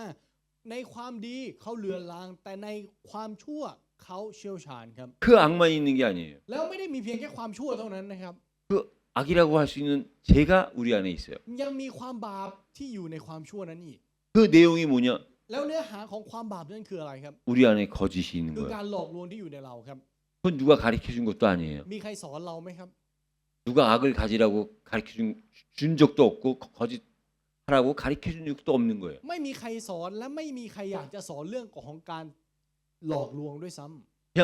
ในความดีเขาเลือนลางแต่ในความชั่วเขาเชี่ยวชาญครับ 그 악만 있는 게 아니에요. แล้วไม่ได้มีเพียงแค่ความชั่วเท่านั้นนะครับ 그 악이라고 할 수 있는 죄가 우리 안에 있어요. ยังมีความบาปที่อยู่ในความชั่วนั้นอีก 그 내용이 뭐냐? แล้วเนื้อหาของความบาปนั้นคืออะไรครับ 우리 안에 거짓이 있는 คือ 거예요. การหลอกลวงที่อยู่ในเราครับ 그건 누가 가르쳐 준 것도 아니에요. มีใครสอนเราไหมครับ 누가 악을 가지라고 가르쳐 준 적도 없고 거짓하라고 가르쳐 준 적도 없는 거예요. ไม่มีใครสอนและไม่มีใครอยากจะสอนเรื่องของการหลอกลวงด้วยซ้ำ 그냥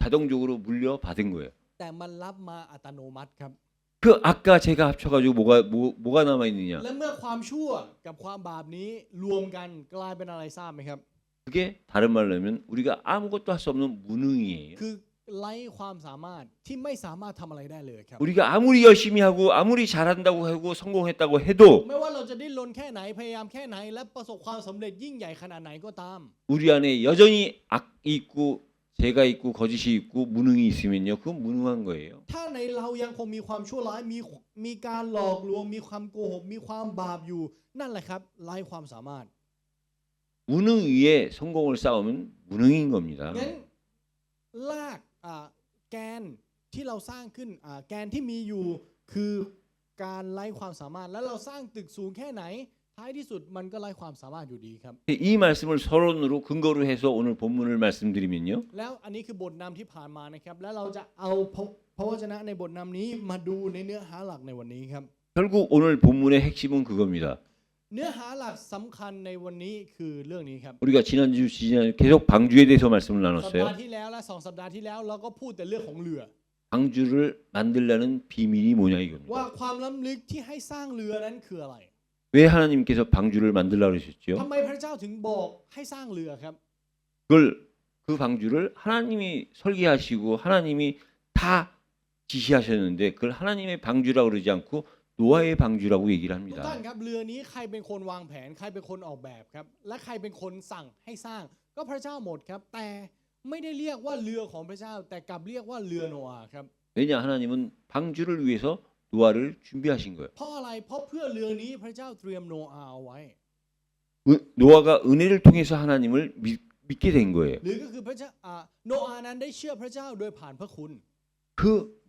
자동적으로 물려받은 거예요. แต่มันรับมาอัตโนมัติครับ 그 악과 죄가 합쳐가지고 뭐가 남아 있느냐? และเมื่อความชั่วกับความบาปนี้รวมกันกลายเป็นอะไรทราบไหมครับ 그게 다른 말로 하면 우리가 아무것도 할 수 없는 무능이에요. คือไร้ความสามารถที่ไม่สามารถทำอะไรได้เลยครับ 우리가 아무리 열심히 하고 아무리 잘한다고 하고 성공했다고 해도 ไม่ว่าเราจะดิ้นรนแค่ไหนพยายามแค่ไหนและประสบความสำเร็จยิ่งใหญ่ขนาดไหนก็ตาม 우리 안에 여전히 악이 있고 죄가 있고 거짓이 있고 무능이 있으면요, 그건 무능한 거예요. ถ้าในเรายังคงมีความชั่วร้ายมีการหลอกลวงมีความโกหกมีความบาปอยู่นั่นแหละครับไร้ความสามารถ 무능 위에 성공을 쌓으면 무능인 겁니다. งั้นลากแกนที่เราสร้างขึ้นแกนที่มีอยู่คือการไร้ความสามารถแล้วเราสร้างตึกสูงแค่ไหนท้ายที่สุดมันก็ไร้ความสามารถอยู่ดีครับ 이 말씀을 서론으로 근거로 해서 오늘 본문을 말씀드리면요. แล้วอันนี้คือบทนำที่ผ่านมานะครับแล้วเราจะเอาพระวจนะในบทนำนี้มาดูในเนื้อหาหลักในวันนี้ครับ 결국 오늘 본문의 핵심은 그겁니다. เนื้อหาหลักสำคัญในวันนี้คือเรื่องนี้ครับ 우리가 지난주 계속 방주에 대해서 말씀을 สัปดา 나눴어요. ห์ที่แล้วและ2 สัปดาห์ที่แล้วเราก็พูดแต่เรื่องของเรือ 방주를 만들려는 비밀이 뭐냐 ว่า 이겁니다. ความล้ำลึกที่ให้สร้างเรือนั้นคืออะไร 왜 하나님께서 방주를 만들라고 그러셨죠? ทำไมพระเจ้าถึงบอกให้สร้างเรือครับ 그걸 그 방주를 하나님이 설계하시고 하나님이 다 지시하셨는데 그걸 하나님의 방주라고 그러지 않고 노아의 방주라고 얘기를 ทุก 합니다. ท่านครับเรือนี้ใครเป็นคนวางแผนใครเป็นคนออกแบบครับและใครเป็นคนสั่งให้สร้างก็พระเจ้าหมดครับแต่ไม่ได้เรียกว่าเรือของพระเจ้าแต่กลับเรียกว่าเรือโนอาห์ครับ 왜냐 하나님은 방주를 위해서 노아를 준비하신 거예요. เพราะอะไรเพราะเพื่อเรือนี้พระเจ้าเตรียมโนอาห์เอาไว้ 노아가 은혜를 통해서 하나님을 믿게 된 거예요. หรือก็คือพระเจ้าโนอาห์นั้นได้เชื่อพระเจ้าโดยผ่านพระคุณ 그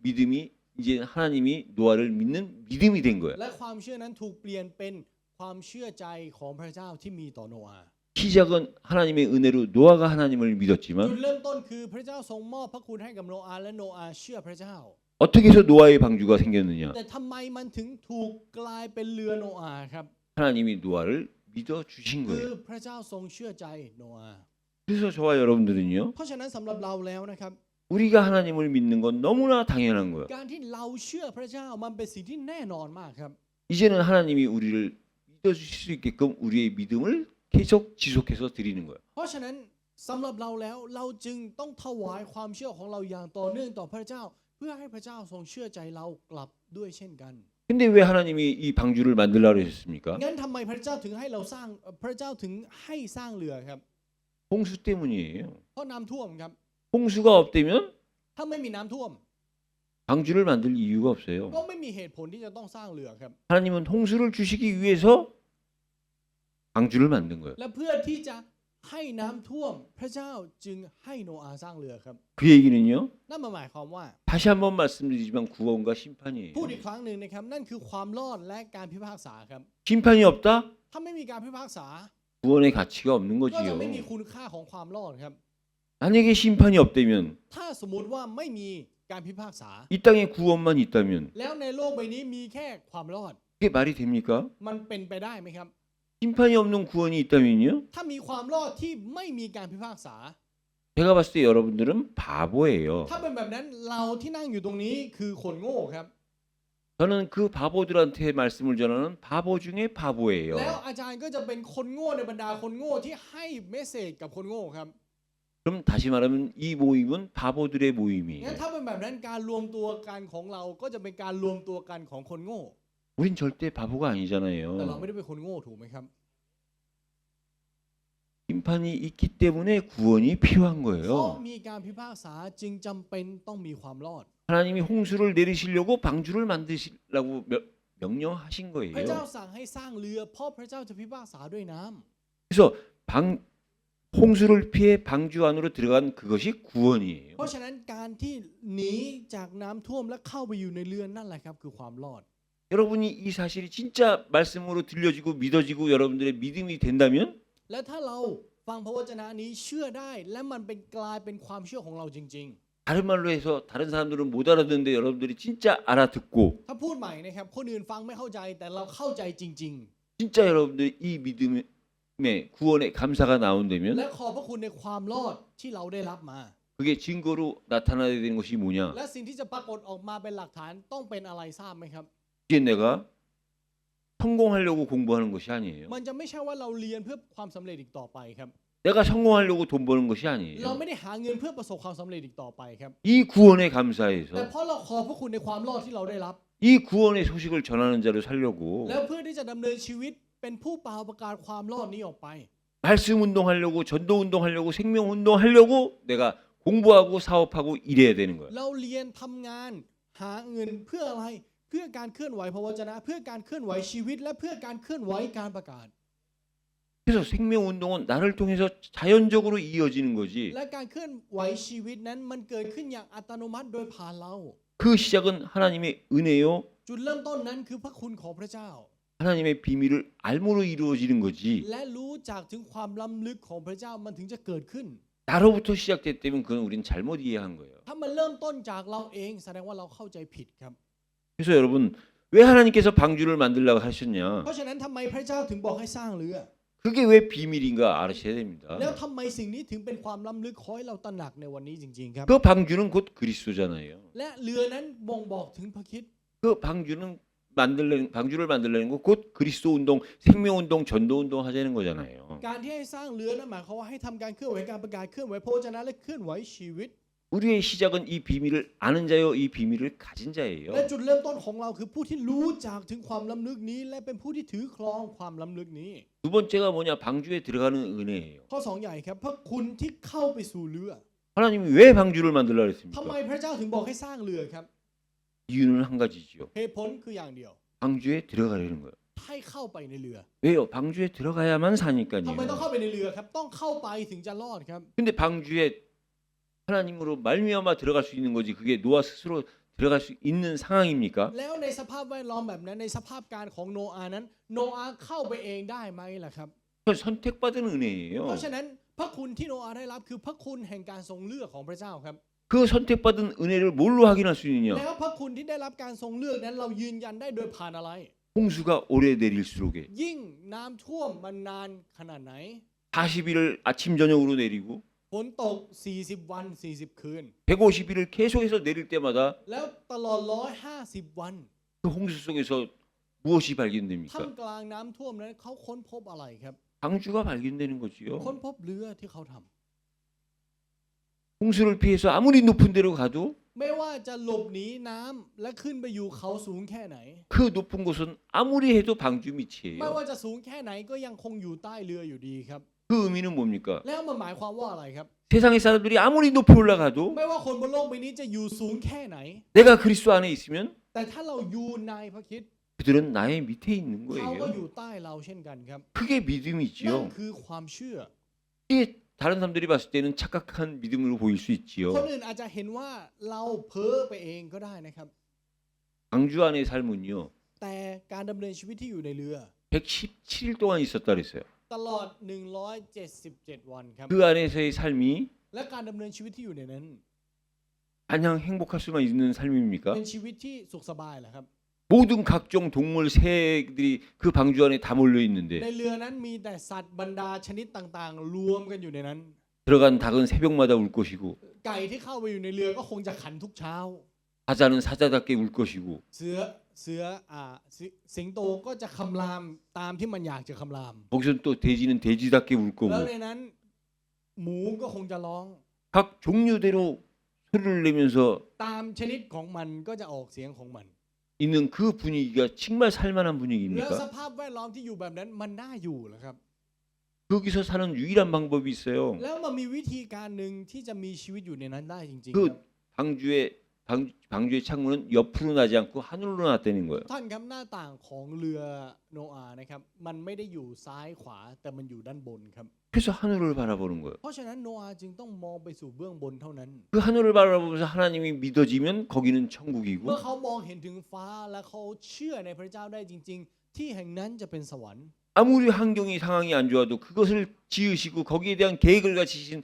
믿음이 이제 하나님이 노아를 믿는 믿음이 된 거야. และความเชื่อนั้นถูกเปลี่ยนเป็นความเชื่อใจของพระเจ้าที่มีต่อโนอาห์ 시작은 하나님의 은혜로 노아가 하나님을 จุด 믿었지만 เริ่มต้นคือพระเจ้าทรงมอบพระคุณให้กับโนอาห์และโนอาห์เชื่อพระเจ้า 어떻게 해서 노아의 방주가 생겼느냐? แต่ทำไมมันถึงถูกกลายเป็นเรือโนอาห์ครับ 하나님이 노아를 믿어 주신 คือ 거예요. พระเจ้าทรงเชื่อใจโนอาห์ 그래서 저와 여러분들은요. เพราะฉะนั้นสำหรับเราแล้วนะครับ 우리가 하나님을 믿는 건 너무나 당연한 거예요. การที่เราเชื่อพระเจ้ามันเป็นสิ่งที่แน่นอนมากครับ 이제는 하나님이 우리를 믿어 주실 수 있게끔 우리의 믿음을 계속 지속해서 드리는 거예요. เพราะฉะนั้นสำหรับเราแล้วเราจึงต้องถวายความเชื่อของเราอย่างต่อเนื่องต่อพระเจ้า เพื่อให้พระเจ้าทรงเชื่อใจเรากลับด้วยเช่นกัน 근데 왜 하나님이 이 방주를 만들라고 하셨습니까? งั้นทำไมพระเจ้าถึงให้เราสร้างพระเจ้าถึงให้สร้างเรือครับ 홍수 때문이에요. เพราะน้ำท่วมครับ 홍수가 없다면 ถ้าไม่มีน้ำท่วม 방주를 만들 이유가 없어요. ก็ไม่มีเหตุผลที่จะต้องสร้างเรือครับ 하나님은 홍수를 주시기 위해서 방주를 만든 거예요. และเพื่อที่จะให้น้ำท่วมพระเจ้าจึงให้โนอาห์สร้างเรือครับ 그 얘기는요. นั่นหมายความว่า 다시 한번 말씀드리지만 구원과 심판이에요. พูดอีกครั้งหนึ่งนะครับนั่นคือความรอดและการพิพากษาครับ 심판이 없다? ถ้าไม่มีการพิพากษา 구원의 가치가 없는 ก็จะ 거지요. ไม่มีคุณค่าของความรอดครับ 만약에 심판이 없다면 ถ้าสมมุติว่าไม่มีการพิพากษา 이 땅에 구원만 있다면 แล้วในโลกใบนี้มีแค่ความรอด 그게 말이 됩니까? มันเป็นไปได้ไหมครับ 심판이 없는 구원이 있다면요? ถ้ามีความรอดที่ไม่มีการพิพากษา 제가 봤을 때 여러분들은 바보예요. ถ้าเป็นแบบนั้นเราที่นั่งอยู่ตรงนี้คือคนโง่ครับ 저는 그 바보들한테 말씀을 전하는 바보 중에 แล้ว 바보예요. อาจารย์ก็จะเป็นคนโง่ในบรรดาคนโง่ที่ให้เมสเซจกับคนโง่ครับ 그럼 다시 말하면 이 모임은 바보들의 งั้น 모임이에요. ถ้าเป็นแบบนั้นการรวมตัวกันของเราก็จะเป็นการรวมตัวกันของคนโง่ 우린 절대 바보가 แต่เรา 아니잖아요. ไม่ได้เป็นคนโง่ถูกไหมครับ 심판이 있기 때문에 구원이 필요한 เพราะ 거예요. มีการพิพากษาจึงจำเป็นต้องมีความรอด 하나님이 홍수를 내리시려고 방주를 만드시라고 명령하신 พระเจ้า 거예요. สั่งให้สร้างเรือเพราะพระเจ้าจะพิพากษาด้วยน้ำ 그래서 홍수를 피해 방주 안으로 들어간 그것이 구원이에요. เพราะฉะนั้นการที่หนีจากน้ำท่วมและเข้าไปอยู่ในเรือนนั่นแหละครับคือความรอด 여러분이 이 사실이 진짜 말씀으로 들려지고 믿어지고 여러분들의 믿음이 된다면 และถ้าเราฟังพระวจนะนี้เชื่อได้และมันเป็นกลายเป็นความเชื่อของเราจริง 다른 말로 해서 다른 사람들은 못 알아듣는데 여러분들이 진짜 알아듣고 ๆ ถ้าพูดใหม่นะครับคนอื่นฟังไม่เข้าใจแต่เราเข้าใจจริง 진짜 여러분들이 이 믿음의 구원의 감사가 ๆ 나온다면 และขอบพระคุณในความรอดที่เราได้รับมา 그게 증거로 나타나야 되는 것이 뭐냐? และสิ่งที่จะปรากฏออกมาเป็นหลักฐานต้องเป็นอะไรทราบไหมครับ 이게 내가 성공하려고 공부하는 것이 아니에요. มันจะไม่ใช่ว่าเราเรียนเพื่อความสำเร็จอีกต่อไปครับ 내가 성공하려고 돈 버는 것이 เรา 아니에요. ไม่ได้หาเงินเพื่อประสบความสำเร็จอีกต่อไปครับ 이 구원에 แต่ 감사해서 เพราะเราขอบพระคุณในความรอดที่เราได้รับ 이 구원의 소식을 전하는 자로 살려고 แล้วเพื่อที่จะดำเนินชีวิตเป็นผู้เป่าประกาศความรอดนี้ออกไป 말씀 운동하려고 전도 운동하려고 생명 운동하려고 내가 공부하고 사업하고 일해야 되는 거야. เราเรียนทำงานหาเงินเพื่ออะไรเพื่อการเคลื่อนไหวพระวจนะ เพื่อการเคลื่อนไหวชีวิต และเพื่อการเคลื่อนไหวการประกาศ 그래서 생명 운동은 나를 통해서 자연적으로 이어지는 거지. และการเคลื่อนไหวชีวิตนั้นมันเกิดขึ้นอย่างอัตโนมัติโดยผ่านเรา 그 시작은 하나님의 은혜요. จุดเริ่มต้นนั้นคือพระคุณของพระเจ้า 하나님의 비밀을 알므로 이루어지는 거지. และรู้จักถึงความล้ำลึกของพระเจ้ามันถึงจะเกิดขึ้น 나로부터 시작됐다면 그건 우린 잘못 이해한 거예요. ถ้ามันเริ่มต้นจากเราเองแสดงว่าเราเข้าใจผิดครับ 그래서 여러분 왜 하나님께서 방주를 만들라고 하셨냐? เพราะฉะนั้นทำไมพระเจ้าถึงบอกให้สร้างเรือ 그게 왜 비밀인가 알으셔야 됩니다. แล้วทำไมสิ่งนี้ถึงเป็นความล้ำลึกขอให้เราตระหนักในวันนี้จริงๆครับ 그 방주는 곧 그리스도잖아요. และเรือนั้นบ่งบอกถึงพระคริสต์ 그 방주를 만들려는 거 곧 그리스도 운동, 생명 운동, 전도 운동 하자는 거잖아요. การที่ให้สร้างเรือนั้นหมายความว่าให้ทำการเคลื่อนไหวการประกาศเคลื่อนไหวพระวจนะและเคลื่อนไหวชีวิต 우리의 시작은 이 비밀을 아는 자요, 이 비밀을 가진 และ 자예요. จุดเริ่มต้นของเราคือผู้ที่รู้จักถึงความล้ำลึกนี้ และเป็นผู้ที่ถือครองความล้ำลึกนี้ 두 번째가 뭐냐? 방주에 들어가는 은혜예요. ข้อสองใหญ่ครับพระคุณที่เข้าไปสู่เรือ 하나님이 왜 방주를 만들라 ทำไม 그랬습니까? พระเจ้าถึงบอกให้สร้างเรือครับ 이유는 한 가지죠. เหตุผลคืออย่างเดียว 방주에 들어가려는 거예요. ให้เข้าไปในเรือ 왜요? 방주에 들어가야만 ทำไมต้อง 사니까요. เข้าไปในเรือครับต้องเข้าไปถึงจะรอดครับ 근데 방주에 하나님으로 말미암아 들어갈 수 있는 거지. 그게 노아 스스로 들어갈 수 있는 상황입니까? แล้วในสภาพแวดล้อมแบบนั้นในสภาพการของโนอาห์นั้นโนอาห์เข้าไปเองได้ไหมล่ะครับ 그건 선택받은 เพ 은혜예요. ราะฉะนั้นพระคุณที่โนอาห์ได้รับคือพระคุณแห่งการทรงเลือกของพระเจ้าครับ 그 선택받은 은혜를 뭘로 확인할 수 있느냐? แล้วพระคุณที่ได้รับการทรงเลือกนั้นเรายืนยันได้โดยผ่านอะไร 홍수가 오래 내릴수록에 ยิ่งน้ำท่วมมันนานขนาดไหน 40일을 아침 저녁으로 내리고 ฝนตก40วัน40คืน 150일을 계속해서 내릴 때마다 แล้วตลอด150วัน 그 홍수 속에서 무엇이 ท่าม 발견됩니까? กลางน้ำท่วมนั้นเขาค้นพบอะไรครับ 방주가 발견되는 ค้น 거지요. พบเรือที่เขาทำ 홍수를 피해서 아무리 높은 데로 가도 ไม่ว่าจะหลบหนีน้ำและขึ้นไปอยู่เขาสูงแค่ไหน 그 높은 곳은 아무리 해도 방주 ไม่ 밑이에요. ว่าจะสูงแค่ไหนก็ยังคงอยู่ใต้เรืออยู่ดีครับ 그 의미는 뭡니까? แล้วมันหมายความว่าอะไรครับ 세상의 사람들이 아무리 높이 올라가도 ไม่ว่าคนบนโลกใบนี้จะอยู่สูงแค่ไหน 내가 그리스도 안에 있으면 แต่ถ้าเราอยู่ในพระคริสต์ 그들은 나의 밑에 있는 เขาก็อยู่ 거예요. ใต้เราเช่นกันครับ 그게 นั่น 믿음이지요. คือความเชื่อ 이게 다른 사람들이 봤을 때는 착각한 믿음으로 보일 수 คน 있지요. อื่นอาจจะเห็นว่าเราเพ้อไปเองก็ได้นะครับ 방주 안의 삶은요. แต่การดำเนินชีวิตที่อยู่ในเรือ 117일 동안 있었다 그랬어요. ตลอด177วันครับ 그 안에서의 삶이 และการดำเนินชีวิตที่อยู่ในนั้น 마냥 행복할 수만 있는 삶입니까? เป็นชีวิตที่สุขสบายเหรอครับ 모든 각종 동물 새들이 그 방주 안에 다 몰려 ใน 있는데 เรือนั้นมีแต่สัตว์บรรดาชนิดต่างๆ รวมกันอยู่ในนั้น 들어간 닭은 새벽마다 울 것이고 ไก่ที่เข้าไปอยู่ในเรือก็คงจะขันทุกเช้า 사자는 사자답게 울 것이고 เสือสิงโตก็จะคำรามตามที่มันอยากจะคำราม 거기서 또 돼지는 돼지답게 울 แล้ว 거고 ในนั้นหมูก็คงจะร้อง 각 종류대로 소리를 내면서 ตามชนิดของมันก็จะออกเสียงของมัน 있는 그 분위기가 정말 살만한 แล้ว 분위기입니까? สภาพแวดล้อมที่อยู่แบบนั้นมันน่าอยู่เหรอครับ 거기서 사는 유일한 방법이 있어요. แล้วมันมีวิธีการหนึ่งที่จะมีชีวิตอยู่ในนั้นได้จริงๆ 그 ครับ 방주의 창문은 옆으로 나지 않고 하늘로 났다는 거예요. ท่านครับหน้าต่างของเรือโนอาห์นะครับมันไม่ได้อยู่ซ้ายขวาแต่มันอยู่ด้านบนครับ 그래서 하늘을 바라보는 거예요. เพราะฉะนั้นโนอาห์จึงต้องมองไปสู่เบื้องบนเท่านั้น 그 하늘을 바라보면서 하나님이 믿어지면 거기는 เมื่อ 천국이고 เขามองเห็นถึงฟ้าและเขาเชื่อในพระเจ้าได้จริง ๆ ที่แห่งนั้นจะเป็นสวรรค์ 아무리 환경이 상황이 안 좋아도 그것을 지으시고 거기에 대한 계획을 가지신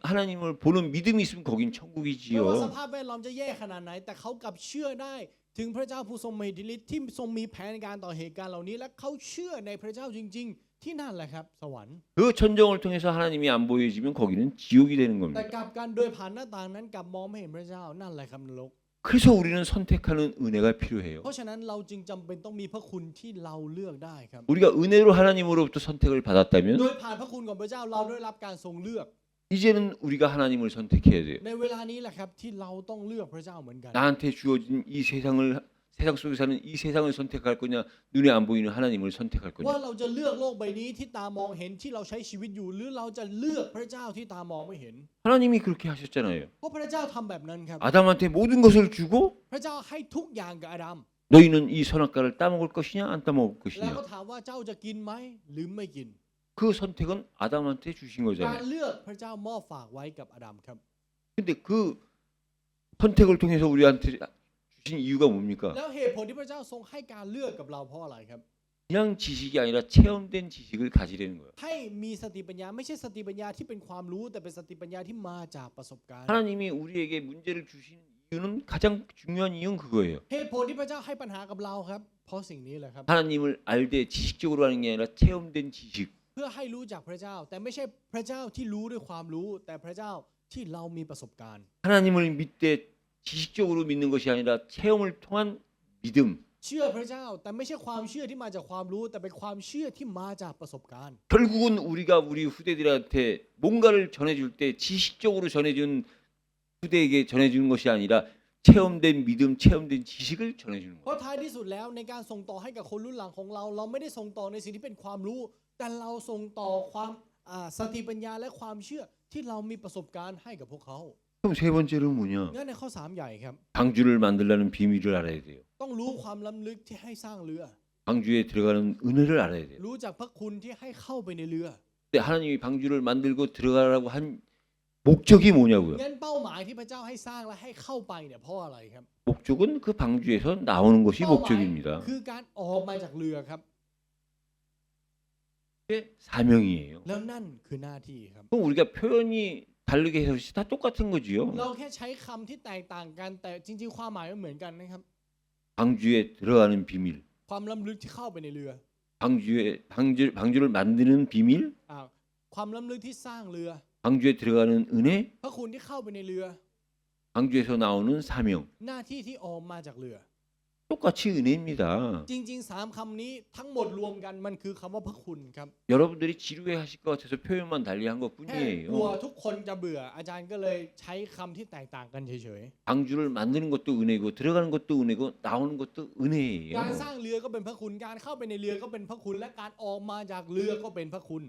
하나님을 보는 믿음이 있으면 거긴 ไม่ว่าส 천국이지요. ภาพแวดล้อมจะแย่ขนาดไหน แต่เขากลับเชื่อได้ถึงพระเจ้าผู้ทรงมีอิทธิฤทธิ์ที่ทรงมีแผนการต่อเหตุการณ์เหล่านี้ และเขาเชื่อในพระเจ้าจริง ๆ ที่นั่นแหละครับ สวรรค์ 그 천정을 통해서 하나님이 안 보여지면 거기는 지옥이 되는 แต่ 겁니다. กลับกันโดยผ่านหน้าต่างนั้นกลับมองไม่เห็นพระเจ้านั่นแหละครับนรก 그래서 우리는 선택하는 은혜가 필요해요. เพราะฉะนั้นเราจึงจำเป็นต้องมีพระคุณที่เราเลือกได้ครับ 우리가 은혜로 하나님으로부터 선택을 โด 받았다면 ยผ่านพระคุณของพระเจ้าเราได้รับการทรงเลือก 이제는 우리가 하나님을 선택해야 돼요. ในเวลานี้แหละครับที่เราต้องเลือกพระเจ้าเหมือนกัน 나한테 주어진 이 세상 속에 사는 이 세상을 선택할 거냐 눈에 안 보이는 하나님을 선택할 ว่า 거냐. เราจะเลือกโลกใบนี้ที่ตามองเห็นที่เราใช้ชีวิตอยู่ หรือเราจะเลือกพระเจ้าที่ตามองไม่เห็น 하나님이 그렇게 하셨잖아요. เพราะพระเจ้าทำแบบนั้นครับ 아담한테 모든 것을 주고 พระเจ้าให้ทุกอย่างกับอาดัม 너희는 이 선악과를 따먹을 것이냐 안 따먹을 แล้ว 것이냐. ก็ถามว่าเจ้าจะกินไหมหรือไม่กิน 그 선택은 아담한테 주신 การ 거잖아요. เลือกพระเจ้ามอบฝากไว้กับอาดัมครับ 근데 그 선택을 통해서 우리한테 주신 이유가 뭡니까? แล้วเหตุผลที่พระเจ้าทรงให้การเลือกกับเราเพราะอะไรครับ 그냥 지식이 아니라 체험된 지식을 가지려는 거예요. ให้มีสติปัญญาไม่ใช่สติปัญญาที่เป็นความรู้แต่เป็นสติปัญญาที่มาจากประสบการณ์ 하나님이 우리에게 문제를 주신 이유는 가장 중요한 이유는 그거예요. เหตุผลที่พระเจ้าให้ปัญหากับเราครับ เพราะสิ่งนี้แหละครับ 하나님을 알되 지식적으로 하는 게 아니라 체험된 지식. เพื่อให้รู้จักพระเจ้า แต่ไม่ใช่พระเจ้าที่รู้ด้วยความรู้ แต่พระเจ้าที่เรามีประสบการณ์ 하나님을 믿되 지식적으로 믿는 것이 아니라 체험을 통한 믿음. เชื่อพระเจ้าแต่ไม่ใช่ความเชื่อที่มาจากความรู้ แต่เป็นความเชื่อที่มาจากประสบการณ์ 결국은 우리가 우리 후대들한테 뭔가를 전해줄 때 지식적으로 전해준 후대에게 전해주는 것이 아니라 체험된 믿음, 체험된 지식을 전해주는 เพราะ 거예요. ท้ายที่สุดแล้วในการส่งต่อให้กับคนรุ่นหลังของเรา เราไม่ได้ส่งต่อในสิ่งที่เป็นความรู้ แต่เราส่งต่อความสติปัญญาและความเชื่อที่เรามีประสบการณ์ให้กับพวกเขา 그럼 세 번째는 뭐냐? งั้นในข้อ3ใหญ่ครับ 방주를 만들려는 비밀을 알아야 돼요. ต้องรู้ความล้ำลึกที่ให้สร้างเรือ 방주에 들어가는 은혜를 알아야 돼요. รู้จักพระคุณที่ให้เข้าไปในเรือ 근데 하나님이 방주를 만들고 들어가라고 한 목적이 뭐냐고요? งั้นเป้าหมายที่พระเจ้าให้สร้างและให้เข้าไปเนี่ยเพราะอะไรครับ 목적은 그 방주에서 나오는 것이 เป้าหมาย 목적입니다. คือการออกมาจากเรือครับ 그게 사명이에요. แล้วนั่นคือหน้าที่ครับ 그럼 우리가 표현이 다르게 해서 다 똑같은 거지요. เราแค่ใช้คำที่แตกต่างกันแต่จริงๆความหมายมันเหมือนกันนะครับ 방주에 들어가는 비밀, ความล้ำลึกที่เข้าไปในเรือ 방주를 만드는 비밀, อ่าความล้ำลึกที่สร้างเรือ 방주에 들어가는 은혜, พระคุณที่เข้าไปในเรือ 방주에서 나오는 사명. หน้าที่ที่ออกมาจากเรือ 똑같이 은혜입니다. จริงๆ3คำนี้ทั้งหมดรวมกันมันคือคำว่าพระคุณครับ 여러분들이 지루해하실 것 같아서 표현만 달리한 แค่กลัว 것뿐이에요. ทุกคนจะเบื่ออาจารย์ก็เลยใช้คำที่แตกต่างกันเฉย 방주를 만드는 것도 은혜고 들어가는 것도 은혜고 나오는 것도 ๆ การ 은혜예요. สร้างเรือก็เป็นพระคุณการเข้าไปในเรือก็เป็นพระคุณและการออกมาจากเรือก็เป็นพระคุณ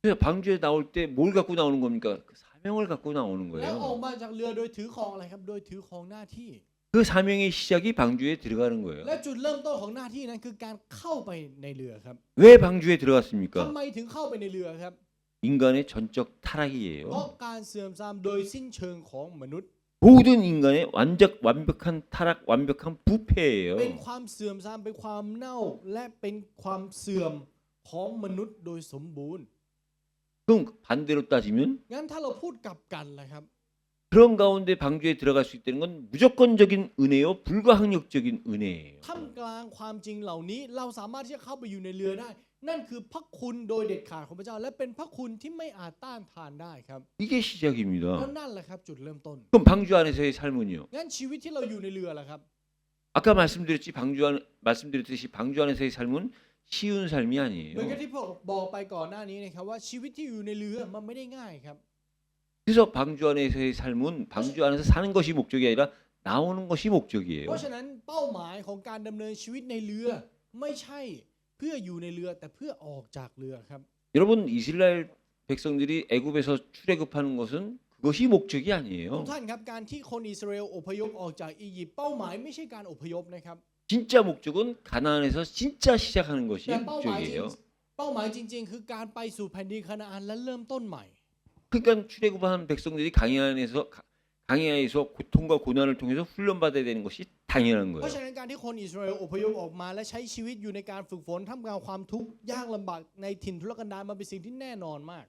그래서 방주에 나올 때 뭘 갖고 나오는 겁니까? 그 사명을 갖고 나오는 แล้วออก 거예요. มาจากเรือโดยถือของอะไรครับโดยถือของหน้าที่ 그 사명의 시작이 방주에 들어가는 และ 거예요. จุดเริ่มต้นของหน้าที่นั้นคือการเข้าไปในเรือครับ 왜 방주에 ทำ 들어갔습니까? ไมถึงเข้าไปในเรือครับ 인간의 전적 เพราะ 타락이에요. การเสื่อมทรามโดยสิ้นเชิงของมนุษย์ 모든 인간의 완벽한 타락, 완벽한 เป็น 부패예요. ความเสื่อมทรามเป็นความเน่าและเป็นความเสื่อมของมนุษย์โดยสมบูรณ์ 그럼 반대로 따지면 งั้นถ้าเราพูดกลับกันล่ะครับ 그런 가운데 방주에 들어갈 수 있다는 건 무조건적인 은혜요, 불가항력적인 은혜예요. ท่ามกลางความจริงเหล่านี้เราสามารถที่จะเข้าไปอยู่ในเรือได้ นั่นคือพระคุณโดยเด็ดขาดของพระเจ้า และเป็นพระคุณที่ไม่อาจต้านทานได้ครับ 이게 시작입니다. แล้วนั่นแหละครับจุดเริ่มต้น 그럼 방주 안에서의 삶은요? งั้นชีวิตที่เราอยู่ในเรือล่ะครับ 아까 말씀드렸듯이 방주 안에서의 삶은 쉬운 삶이 เหมือนกับ 아니에요. ที่ผมบอกไปก่อนหน้านี้นะครับว่าชีวิตที่อยู่ในเรือมันไม่ได้ง่ายครับ 그래서 방주 안에서의 삶은 방주 안에서 사는 것이 목적이 아니라 나오는 것이 เพ 목적이에요. ราะฉะนั้นเป้าหมายของการดำเนินชีวิตในเรือไม่ใช่เพื่ออยู่ในเรือแต่เพื่อออกจากเรือครับ 여러분 이스라엘 백성들이 애굽에서 출애굽하는 것은 그것이 목적이 ทุก 아니에요. ท่านครับการที่คนอิสราเอลอพยพออกจากอียิปต์เป้าหมายไม่ใช่การอพยพนะครับ 진짜 목적은 가나안에서 진짜 시작하는 것이 แต่เป้าหมายจริง 목적이에요. เป้าหมายจริง ๆ คือการไปสู่แผ่นดินคานาอันและเริ่มต้นใหม่ 그러니까 출애굽한 백성들이 강해안에서 고통과 고난을 통해서 훈련받아야 되는 것이 당연한 เพราะฉะ 거예요. นั้นการที่คนอิสราเอลอพยพออกมาและใช้ชีวิตอยู่ในการฝึกฝนท่ามกลางความทุกข์ยากลำบากในถิ่นทุรกันดารมันเป็นสิ่งที่แน่นอนมาก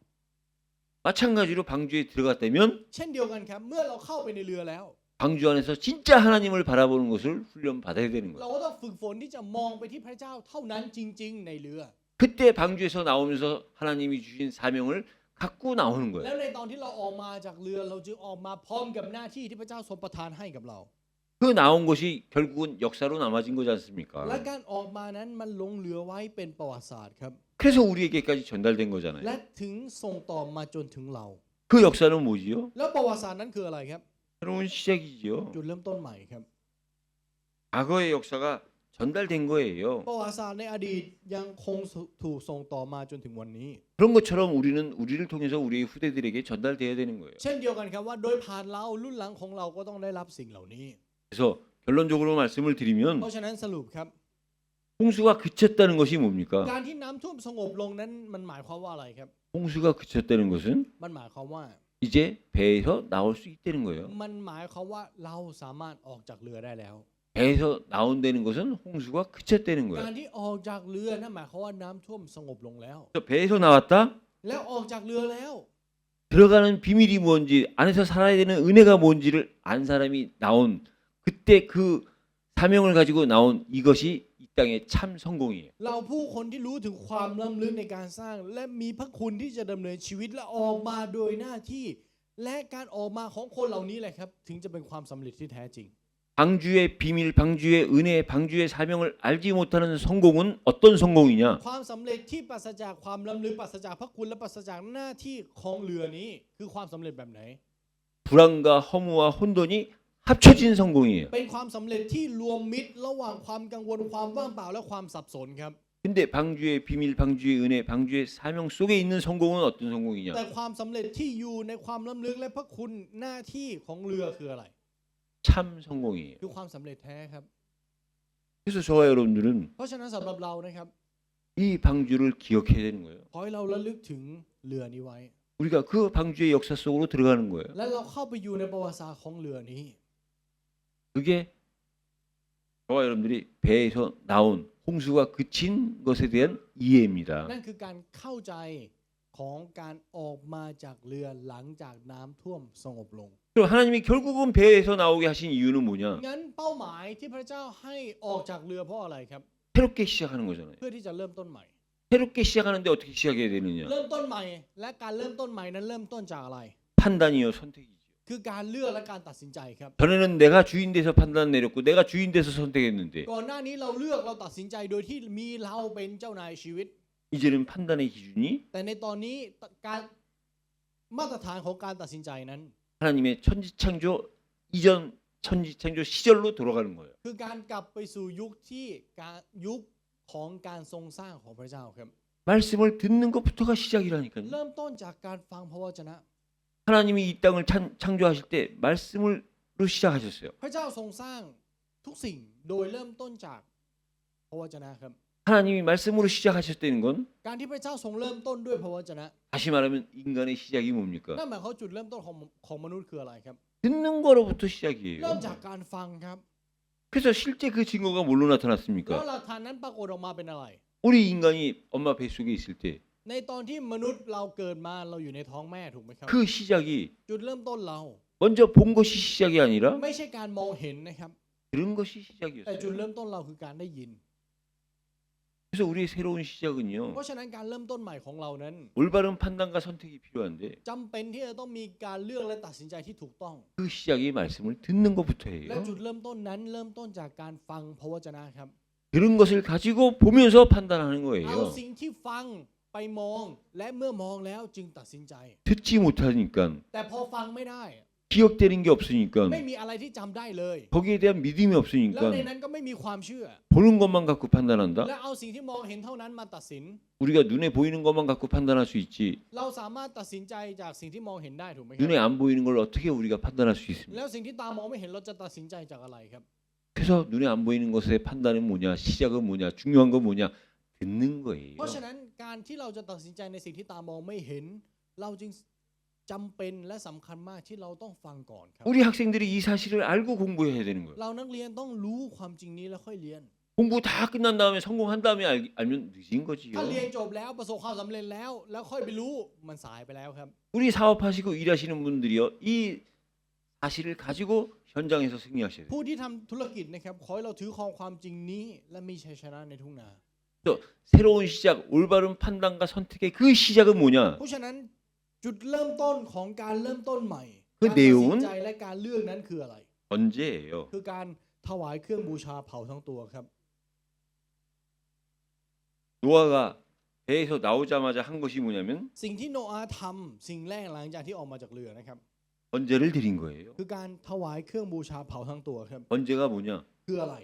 마찬가지로 방주에 들어갔다면 เช่นเดียวกันครับเมื่อเราเข้าไปในเรือแล้ว 방주 안에서 진짜 하나님을 바라보는 것을 훈련받아야 되는 เรา 거예요. ก็ต้องฝึกฝนที่จะมองไปที่พระเจ้าเท่านั้นจริง ๆ ในเรือ 그때 방주에서 나오면서 하나님이 주신 사명을 갖고 나오는 แล้ 거예요. วในตอนที่เราออกมาจากเรือเราจึงออกมาพร้อมกับหน้าที่ที่พระเจ้าทรงประทานให้กับเรา 그 나온 것이 결국은 역사로 남아진 거지 และ 않습니까? การออกมานั้นมันลงเหลือไว้เป็นประวัติศาสตร์ครับ 그래서 우리에게까지 전달된 거잖아요. และถึงส่งต่อมาจนถึงเรา 그 역사는 뭐지요? แล้วประวัติศาสตร์นั้นคืออะไรครับ 새로운 시작이지요. จุดเริ่มต้นใหม่ครับ 과거의 역사가 전달된 거예요. ประวัติศาสตร์ในอดีตยังคงถูกส่งต่อมาจนถึงวันนี้ 그런 것처럼 우리는 우리를 통해서 우리의 후대들에게 전달돼야 되는 거예요. เช่นเดียวกันครับว่าโดยผ่านเรารุ่นหลังของเราก็ต้องได้รับสิ่งเหล่านี้ 그래서 결론적으로 말씀을 เพ 드리면 ราะฉะนั้นสรุปครับ 홍수가 그쳤다는 것이 뭡니까? การที่น้ำท่วมสงบลงนั้นมันหมายความว่าอะไรครับ 홍수가 그쳤다는 것은 มันหมายความว่า 이제 배에서 나올 수 있다는 거예요. มันหมายความว่าเราสามารถออกจากเรือได้แล้ว 배에서 나온다는 것은 홍수가 그쳤다는 กา 거예요. รที่ออกจากเรือนั่นหมายความว่าน้ำท่วมสงบลงแล้ว 그래서 배에서 나왔다? แล้วออกจากเรือแล้ว 들어가는 비밀이 뭔지 안에서 살아야 되는 은혜가 뭔지를 안 사람이 나온 그때 그 사명을 가지고 나온 이것이 이 땅의 참 성공이에요. เราผู้คนที่รู้ถึงความล้ำลึกในการสร้าง และมีพระคุณที่จะดำเนินชีวิตและออกมาโดยหน้าที่ และการออกมาของคนเหล่านี้แหละครับ ถึงจะเป็นความสำเร็จที่แท้จริง 방주의 비밀, 방주의 은혜, 방주의 사명을 알지 못하는 성공은 어떤 성공이냐? ความสำเร็จที่ปราศจากความล้ำลึกปราศจากพระคุณและปราศจากหน้าที่ของเรือนี้คือความสำเร็จแบบไหน 불안과 허무와 혼돈이 합쳐진 성공이에요. เป็นความสำเร็จที่รวมมิตรระหว่างความกังวลความว่างเปล่าและความสับสนครับ 근데 방주의 비밀, 방주의 은혜, 방주의 사명 속에 있는 성공은 어떤 성공이냐? แต่ความสำเร็จที่อยู่ในความล้ำลึกและพระคุณหน้าที่ของเรือคืออะไร 참 성공이에요. คือความสำเร็จแท้ครับ 그래서 저와 여러분들은 เพราะฉะนั้นสำหรับเรานะครับ 이 방주를 기억해야 되는 거예요. ขอให้เราระลึกถึงเรือนี้ไว้ 우리가 그 방주의 역사 속으로 들어가는 거예요. และเราเข้าไปอยู่ในประวัติศาสตร์ของเรือนี้ 그게 저와 여러분들이 배에서 나온 홍수가 그친 것에 대한 이해입니다. นั่นคือการเข้าใจของการออกมาจากเรือหลังจากน้ำท่วมสงบลง 그럼 하나님이 결국은 배에서 나오게 하신 이유는 뭐냐? งั้นเป้าหมายที่พระเจ้าให้ออกจากเรือเพราะอะไรครับ 새롭게 시작하는 거잖아요. เพื่อที่จะเริ่มต้นใหม่ 새롭게 시작하는데 어떻게 시작해야 되느냐? เริ่มต้นใหม่ และการเริ่มต้นใหม่นั้นเริ่มต้นจากอะไร 판단이요, 선택이죠. คือการเลือกและการตัดสินใจครับ 전에는 내가 주인 돼서 판단 내렸고 내가 주인 돼서 선택했는데 ก่อนหน้านี้เราเลือกเราตัดสินใจโดยที่มีเราเป็นเจ้านายชีวิต 이제는 판단의 기준이 แต่ในตอนนี้การมาตรฐานของการตัดสินใจนั้น 하나님의 천지창조 이전 천지창조 시절로 돌아가는 거예요. คือการกลับไปสู่ยุคที่การยุคของการทรงสร้างของพระเจ้าครับ 말씀을 듣는 것부터가 시작이라니까요. เริ่มต้นจากการฟังพระวจนะ 하나님이 이 땅을 창조하실 때 말씀으로 시작하셨어요. พระเจ้าทรงสร้างทุกสิ่งโดยเริ่มต้นจากพระวจนะครับ 하나님이 말씀으로 시작하셨다는 건 การที่พระเจ้าทรงเริ่มต้นด้วยพระวจนะ 다시 말하면 인간의 시작이 뭡니까? นั่นหมายความจุดเริ่มต้นของมนุษย์คืออะไรครับ 듣는 거로부터 เริ่ม 시작이에요. จากการฟังครับ 그래서 실제 그 증거가 뭘로 แล้ว 나타났습니까? หลักฐานนั้นปรากฏออกมาเป็นอะไร 우리 인간이 엄마 뱃속에 있을 때 ในตอนที่มนุษย์เราเกิดมาเราอยู่ในท้องแม่ถูกไหมครับ 그 시작이 จุดเริ่มต้นเรา 먼저 본 것이 시작이 아니라 ไม่ใช่การมองเห็นนะครับ 들은 것이 แต่จุด 시작이었어요. เริ่มต้นเราคือการได้ยิน 그래서 우리의 새로운 เพ 시작은요. ราะฉะนั้นการเริ่มต้นใหม่ของเรานั้น 올바른 판단과 선택이 필요한데 จำเป็นที่จะต้องมีการเลือกและตัดสินใจที่ถูกต้อง 그 시작이 말씀을 듣는 และ 것부터예요. จุดเริ่มต้นนั้นเริ่มต้นจากการฟังพระวจนะครับ 들은 것을 가지고 보면서 판단하는 เอา 거예요. สิ่งที่ฟังไปมองและเมื่อมองแล้วจึงตัดสินใจ 듣지 못하니까 แต่พอฟังไม่ได้ 기억되는 게 없으니까 ไม่มีอะไรที่จำได้เลย 거기에 대한 믿음이 แล้ว 없으니까 ในนั้นก็ไม่มีความเชื่อ 보는 것만 갖고 판단한다. และเอาสิ่งที่มองเห็นเท่านั้นมาตัดสิน 우리가 눈에 보이는 것만 갖고 판단할 수 있지 เราสามารถตัดสินใจจากสิ่งที่มองเห็นได้ถูกไหมครับ 눈에 안 보이는 걸 어떻게 우리가 판단할 수 있습니까? แล้วสิ่งที่ตามองไม่เห็นเราจะตัดสินใจจากอะไรครับ 그래서 눈에 안 보이는 것의 판단은 뭐냐, 시작은 뭐냐, 중요한 건 뭐냐, 듣는 거예요. เพราะฉะนั้นการที่เราจะตัดสินใจในสิ่งที่ตามองไม่เห็น เราจึงจำเป็นและสำคัญมากที่เราต้องฟังก่อนครับ 우리 학생들이 이 사실을 알고 공부해야 되는 거예요. เรานักเรียนต้องรู้ความจริงนี้แล้วค่อยเรียน 공부 다 끝난 다음에 성공한 다음에 알면 늦은 거지요. ถ้าเรียนจบแล้วประสบความสำเร็จแล้ว แล้วค่อยไปรู้มันสายไปแล้วครับ 우리 사업하시고 일하시는 분들이요, 이 사실을 가지고 현장에서 승리하셔야 돼요. ผู้ที่ทำธุรกิจนะครับขอให้เราถือครองความจริงนี้และมีชัยชนะในทุ่งนา 또 새로운 시작, 올바른 판단과 선택의 그 시작은 뭐냐? เพราะฉะนั้นจุดเริ่มต้นของการเริ่มต้นใหม่ คือ การ เดี๋ ตั ยว ดสินใจและการเลือกนั้นคืออะไร 번제예요. คือการถวายเครื่องบูชาเผาทั้งตัวครับ 노아가 배에서 나오자마자 한 것이 뭐냐면 สิ่งที่โนอาห์ทำสิ่งแรกหลังจากที่ออกมาจากเรือนะครับ 번제를 드린 거예요. คือการถวายเครื่องบูชาเผาทั้งตัวครับ 번제가 뭐냐? คืออะไร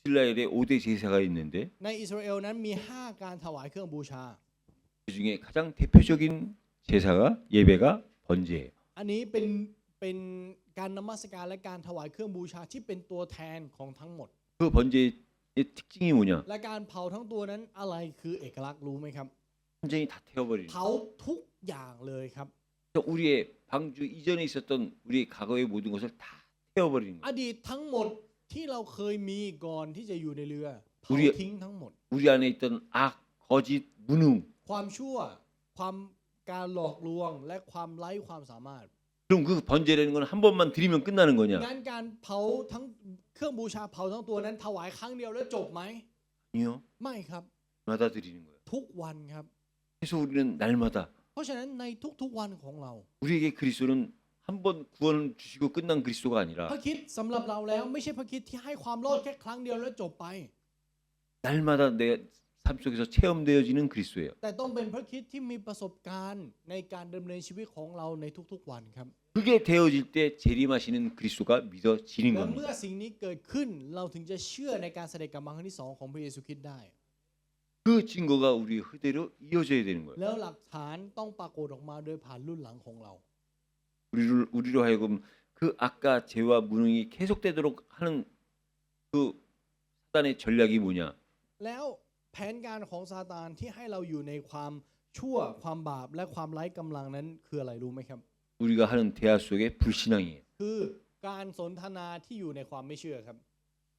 이스라엘에 5대 제사가 있는데 ในอิสราเอลนั้นมี 5 การถวายเครื่องบูชา 그중에 가장 대표적인 제사가 예배가 번제예요. อันนี้เป็นการนมัสการและการถวายเครื่องบูชาที่เป็นตัวแทนของทั้งหมด 그 번제의 특징이 뭐냐? และการเผาทั้งตัวนั้นอะไรคือเอกลักษณ์รู้ไหมครับ 완전히 다 태워버리는 เผาทุกอย่างเลยครับ 거예요. 우리의 방주 이전에 있었던 우리 과거의 모든 것을 다 태워버리는 อ 거예요. ดีตทั้งหมดที่เราเคยมีก่อนที่จะอยู่ในเรือเผา 우리 ทิ้งทั้งหมด 우리 안에 있던 악, 거짓, 무능 ความชั่ว ความการหลอกลวงและความไร้ความสามารถ 그럼 그 번제라는 건 한 번만 드리면 끝나는 거냐? งั้นการเผาทั้งเครื่องบูชาเผาทั้งตัวนั้นถวายครั้งเดียวแล้วจบไหม 아니요. ไม่ครับ 마다 드리는 거예요. ทุกวันครับ 그래서 우리는 날마다 เพราะฉะนั้นในทุกๆวันของเรา 우리에게 그리스도는 한 번 구원을 주시고 끝난 그리스도가 พ 아니라 ระคริดสำหรับเราแล้วไม่ใช่พระคริดที่ให้ความรอดแค่ครั้งเดียวแล้วจบไป 날마다 내 삶 속에서 체험되어지는 그리스도예요. แต่ต้องเป็นพระคริดที่มีประสบการณ์ในการดำเนินชีวิตของเราในทุกๆวันครับ 그게 되어질 때 재림하시는 그리스도가 믿어지는 และเมื่อ 겁니다. สิ่งนี้เกิดขึ้นเราถึงจะเชื่อในการเสด็จกลับมาครั้งที่ 2ของพระเยซูคริสต์ได้ 그 증거가 우리 흐대로 이어져야 되는 거예요. แล้วหลักฐานต้องปรากฏออกมาโดยผ่านรุ่นหลังของเรา 우리로 하여금 그 악과 죄와 무능이 계속되도록 하는 그 사단의 전략이 뭐냐? แล้วแผนการของซาตานที่ให้เราอยู่ในความชั่วความบาปและความไร้กำลังนั้นคืออะไรรู้ไหมครับ 우리가 하는 대화 속에 불신앙이에요. คือการสนทนาที่อยู่ในความไม่เชื่อครับ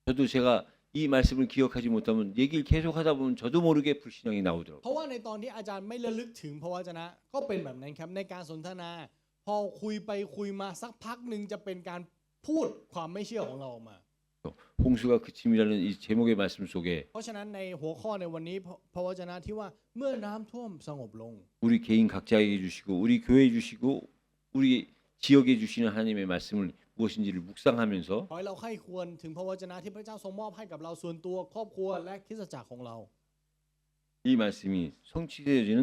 저도 제가 이 말씀을 기억하지 못하면 얘기를 계속하다 보면 저도 모르게 불신앙이 나오더라고요. เพราะว่าในตอนที่อาจารย์ไม่ระลึกถึงพระวจนะก็เป็นแบบนั้นครับในการสนทนา พอคุยไปคุยมาสักพักหนึ่งจะเป็นการพูดความไม่เชื่อของเราออกมา 홍수가 그침이라는 이 제목의 말씀 속에 เพราะฉะนั้นในหัวข้อในวันนี้พระวจนะที่ว่าเมื่อน้ำท่วมสงบลง 우리 개인 각자에게 주시고 우리 교회에 주시고 우리 지역에 주시는 하나님의 말씀을 무엇인지를 묵상하면서 ขอให้เราใคร่ควรถึงพระวจนะที่พระเจ้าทรงมอบให้กับเราส่วนตัวครอบครัวและคริสตจักรของเรา 이 말씀이 성취되어지는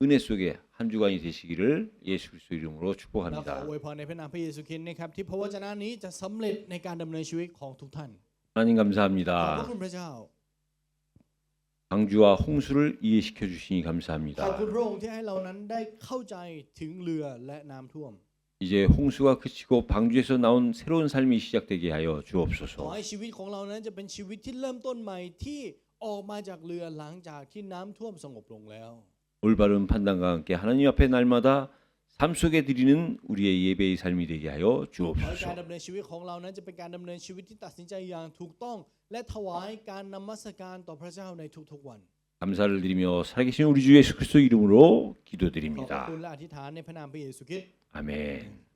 은혜 속에 한 주간이 되시기를 예수 그리스도 이름으로 เราขอ 축복합니다. อวยพรในพระนามพระเยซูคริสต์นะครับที่พระวจนะนี้จะสำเร็จในการดำเนินชีวิตของทุกท่าน 하나님 ขอบพระ 감사합니다. คุณพระเจ้า 강주와 홍수를 이해시켜 주시니 ขอบคุณ 감사합니다. พระองค์ที่ให้เรานั้นได้เข้าใจถึงเรือและน้ำท่วม 이제 홍수가 그치고 방주에서 나온 새로운 삶이 시작되게 하여 ขอ 주옵소서. ให้ชีวิตของเรานั้นจะเป็นชีวิตที่เริ่มต้นใหม่ที่ออกมาจากเรือหลังจากที่น้ำท่วมสงบลงแล้ว 올바른 판단과 함께 하나님 앞에 날마다 삶 속에 드리는 우리의 예배의 삶이 되게 하여 ขอให้การ 주옵소서. ดำเนินชีวิตของเรานั้นจะเป็นการดำเนินชีวิตที่ตัดสินใจอย่างถูกต้อง และถวายการนมัสการต่อพระเจ้าในทุกๆวัน 감사를 드리며 살아계신 우리 주 예수 그리스도 이름으로 ขอบพระ 기도드립니다. คุณและอธิษฐานในพระนามพระเยซูคริสต์ 아멘.